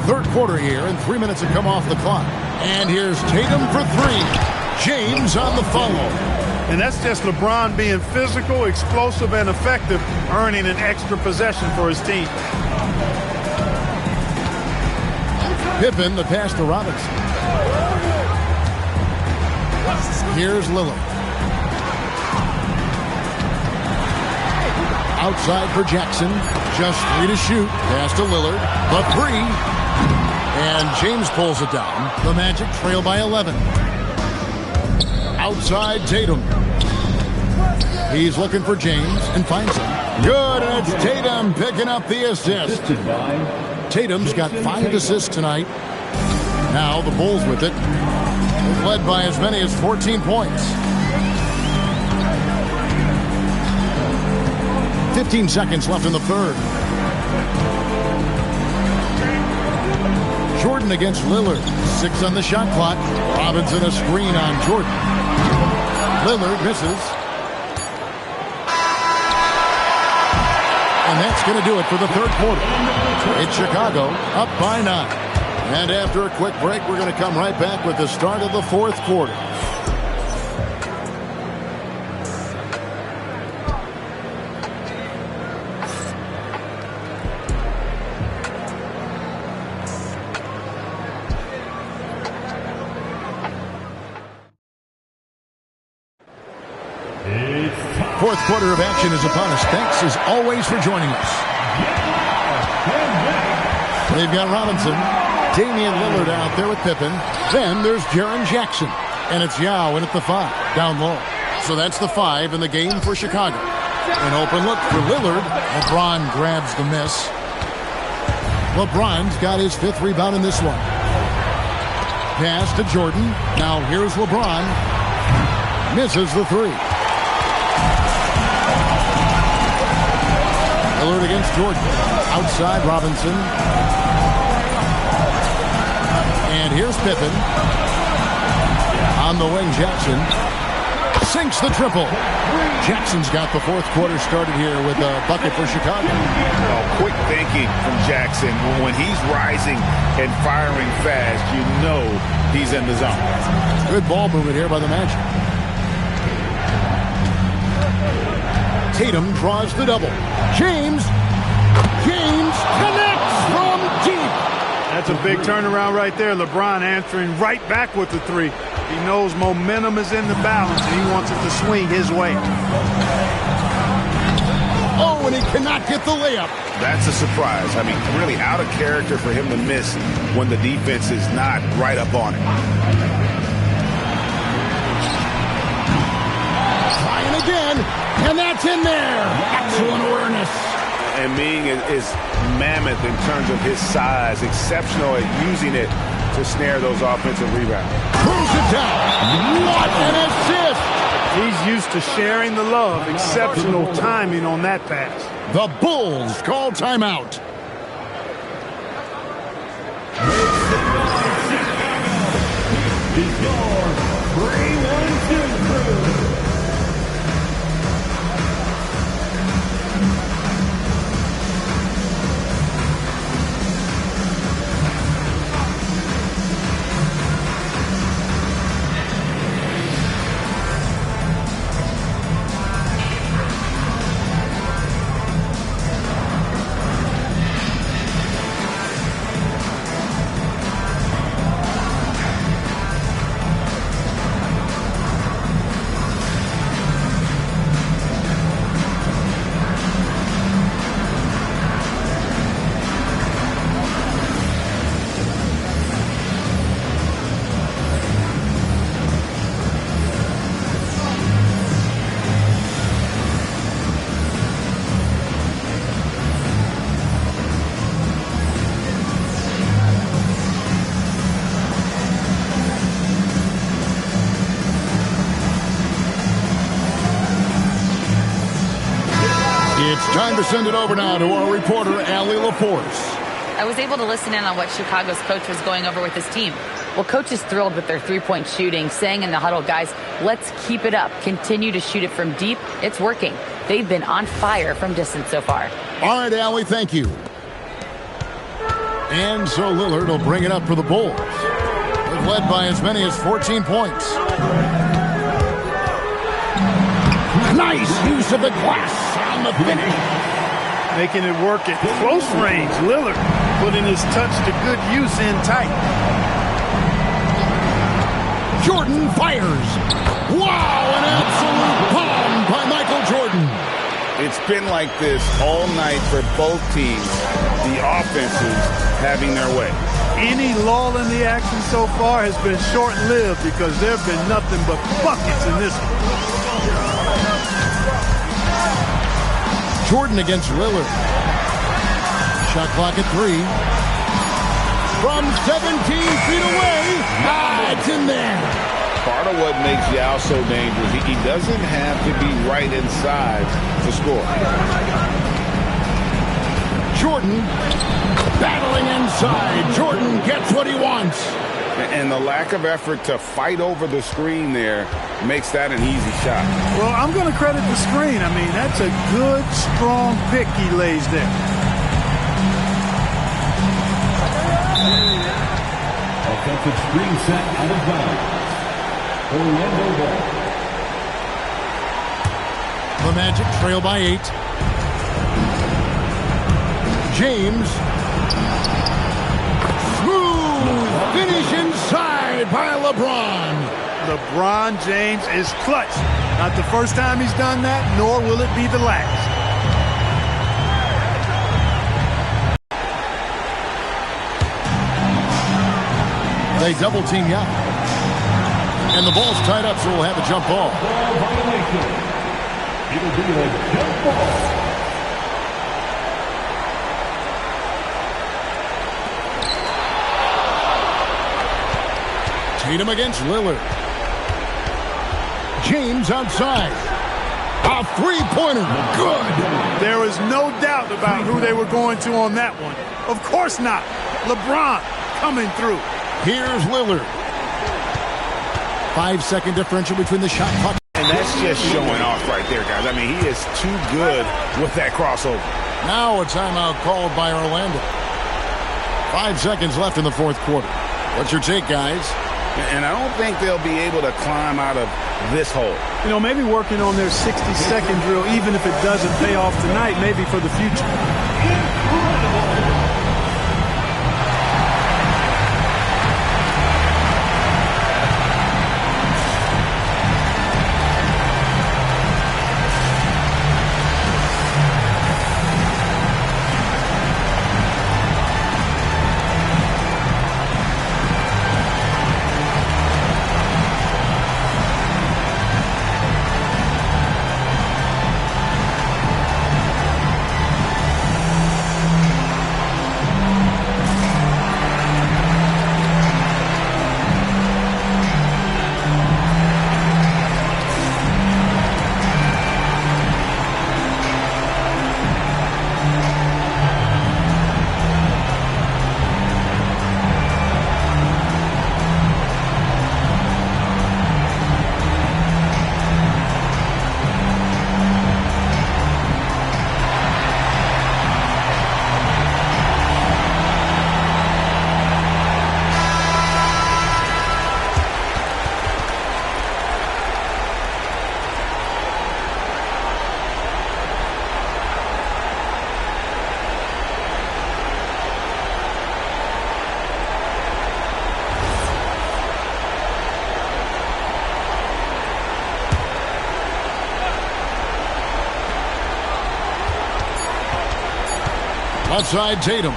Speaker 1: Third quarter here, and 3 minutes have come off the clock. And here's Tatum for 3. James on the follow.
Speaker 7: And that's just LeBron being physical, explosive, and effective, earning an extra possession for his team.
Speaker 1: Pippen, the pass to Robinson. Here's Lillard. Outside for Jackson. Just 3 to shoot. Pass to Lillard. The 3. And James pulls it down. The Magic trail by 11. Outside Tatum. He's looking for James and finds him. Good, and it's Tatum picking up the assist. Tatum's got 5 assists tonight. Now the Bulls with it. They've led by as many as 14 points. 15 seconds left in the third. Jordan against Lillard. 6 on the shot clock. Robinson a screen on Jordan. Lillard misses. And that's going to do it for the third quarter. It's Chicago up by 9. And after a quick break, we're going to come right back with the start of the fourth quarter. Fourth quarter of action is upon us. Thanks as always for joining us. They've got Robinson, Damian Lillard out there with Pippen. Then there's Jaren Jackson. And it's Yao in at the 5, down low. So that's the 5 in the game for Chicago. An open look for Lillard. LeBron grabs the miss. LeBron's got his 5th rebound in this one. Pass to Jordan. Now here's LeBron. Misses the 3. Lillard against Jordan. Outside Robinson. And here's Pippen. On the wing, Jackson. Sinks the triple. Jackson's got the fourth quarter started here with a bucket for Chicago.
Speaker 2: Oh, quick thinking from Jackson. When he's rising and firing fast, you know he's in the zone.
Speaker 1: Good ball movement here by the Magic. Tatum draws the double. James connects from deep.
Speaker 7: That's a big turnaround right there. LeBron answering right back with the 3. He knows momentum is in the balance, and he wants it to swing his way.
Speaker 1: Oh, and he cannot get the layup.
Speaker 2: That's a surprise. I mean, really out of character for him to miss when the defense is not right up on it.
Speaker 1: Trying again, and that's in there. Excellent awareness.
Speaker 2: And Ming is mammoth in terms of his size, exceptional at using it to snare those offensive rebounds.
Speaker 1: Pulls it down. What an assist!
Speaker 7: He's used to sharing the love. Exceptional timing on that pass.
Speaker 1: The Bulls call timeout. Time to send it over now to our reporter, Allie LaForce.
Speaker 5: I was able to listen in on what Chicago's coach was going over with his team. Well, coach is thrilled with their three-point shooting, saying in the huddle, guys, let's keep it up. Continue to shoot it from deep. It's working. They've been on fire from distance so far.
Speaker 1: All right, Allie, thank you. And so Lillard will bring it up for the Bulls. They've led by as many as 14 points. Nice use of the glass on the finish.
Speaker 7: Making it work at close range. Lillard putting his touch to good use in tight.
Speaker 1: Jordan fires. Wow, an absolute bomb by Michael Jordan.
Speaker 2: It's been like this all night for both teams. The offenses having their way.
Speaker 7: Any lull in the action so far has been short-lived because there have been nothing but buckets in this one.
Speaker 1: Jordan against Lillard. Shot clock at 3. From 17 feet away. It's in there.
Speaker 2: Part of what makes Yao so dangerous, he doesn't have to be right inside to score.
Speaker 1: Jordan battling inside. Jordan gets what he wants.
Speaker 2: And the lack of effort to fight over the screen there makes that an easy shot.
Speaker 7: Well, I'm going to credit the screen. I mean, that's a good, strong pick he lays there.
Speaker 3: Offensive screen set out of bounds. Orlando ball.
Speaker 1: The Magic trail by 8. James. Smooth finish inside by LeBron.
Speaker 7: LeBron James is clutch. Not the first time he's done that, nor will it be the last.
Speaker 1: They double team Yao. And the ball's tied up, so we'll have a jump ball.
Speaker 3: It'll be a jump ball.
Speaker 1: Tatum against Lillard. James outside. A three-pointer. Good.
Speaker 7: There is no doubt about who they were going to on that one. Of course not. LeBron coming through.
Speaker 1: Here's Lillard. 5-second differential between the shot clock.
Speaker 2: And that's just showing off right there, guys. I mean, he is too good with that crossover.
Speaker 1: Now a timeout called by Orlando. 5 seconds left in the fourth quarter. What's your take, guys?
Speaker 2: And I don't think they'll be able to climb out of this hole.
Speaker 7: You know, maybe working on their 60-second drill, even if it doesn't pay off tonight, maybe for the future.
Speaker 1: Outside Tatum.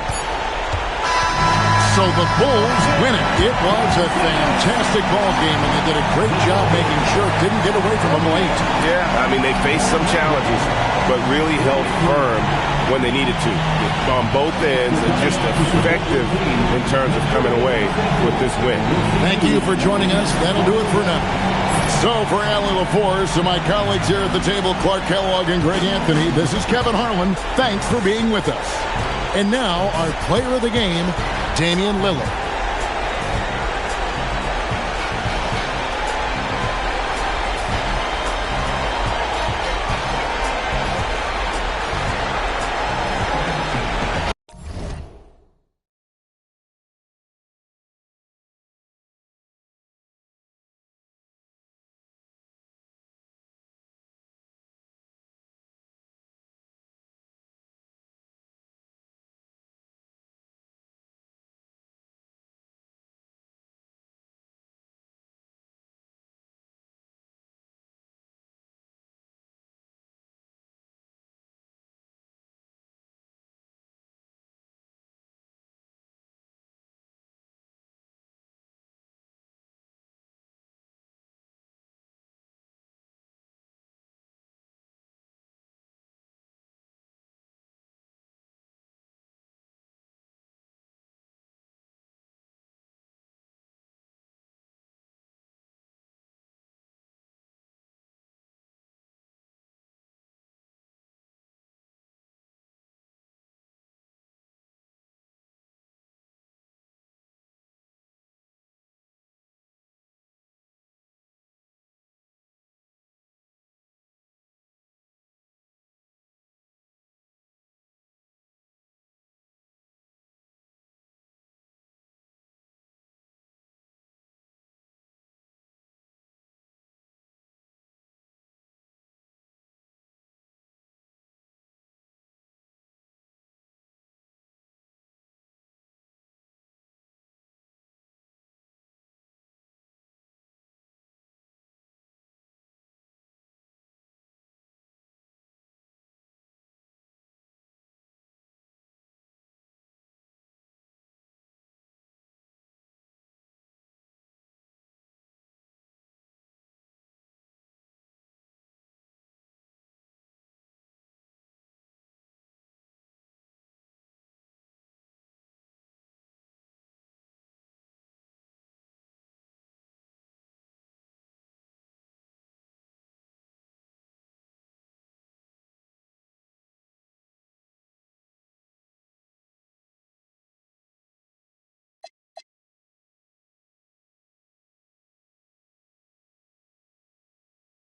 Speaker 1: So the Bulls win it. It was a fantastic ball game, and they did a great job making sure it didn't get away from them late.
Speaker 6: Yeah, I mean, they faced some challenges, but really held firm when they needed to. On both ends, and just effective in terms of coming away with this win.
Speaker 1: Thank you for joining us. That'll do it for now. So for Allie LaForce and my colleagues here at the table, Clark Kellogg and Greg Anthony, this is Kevin Harlan. Thanks for being with us. And now, our player of the game, Damian Lillard.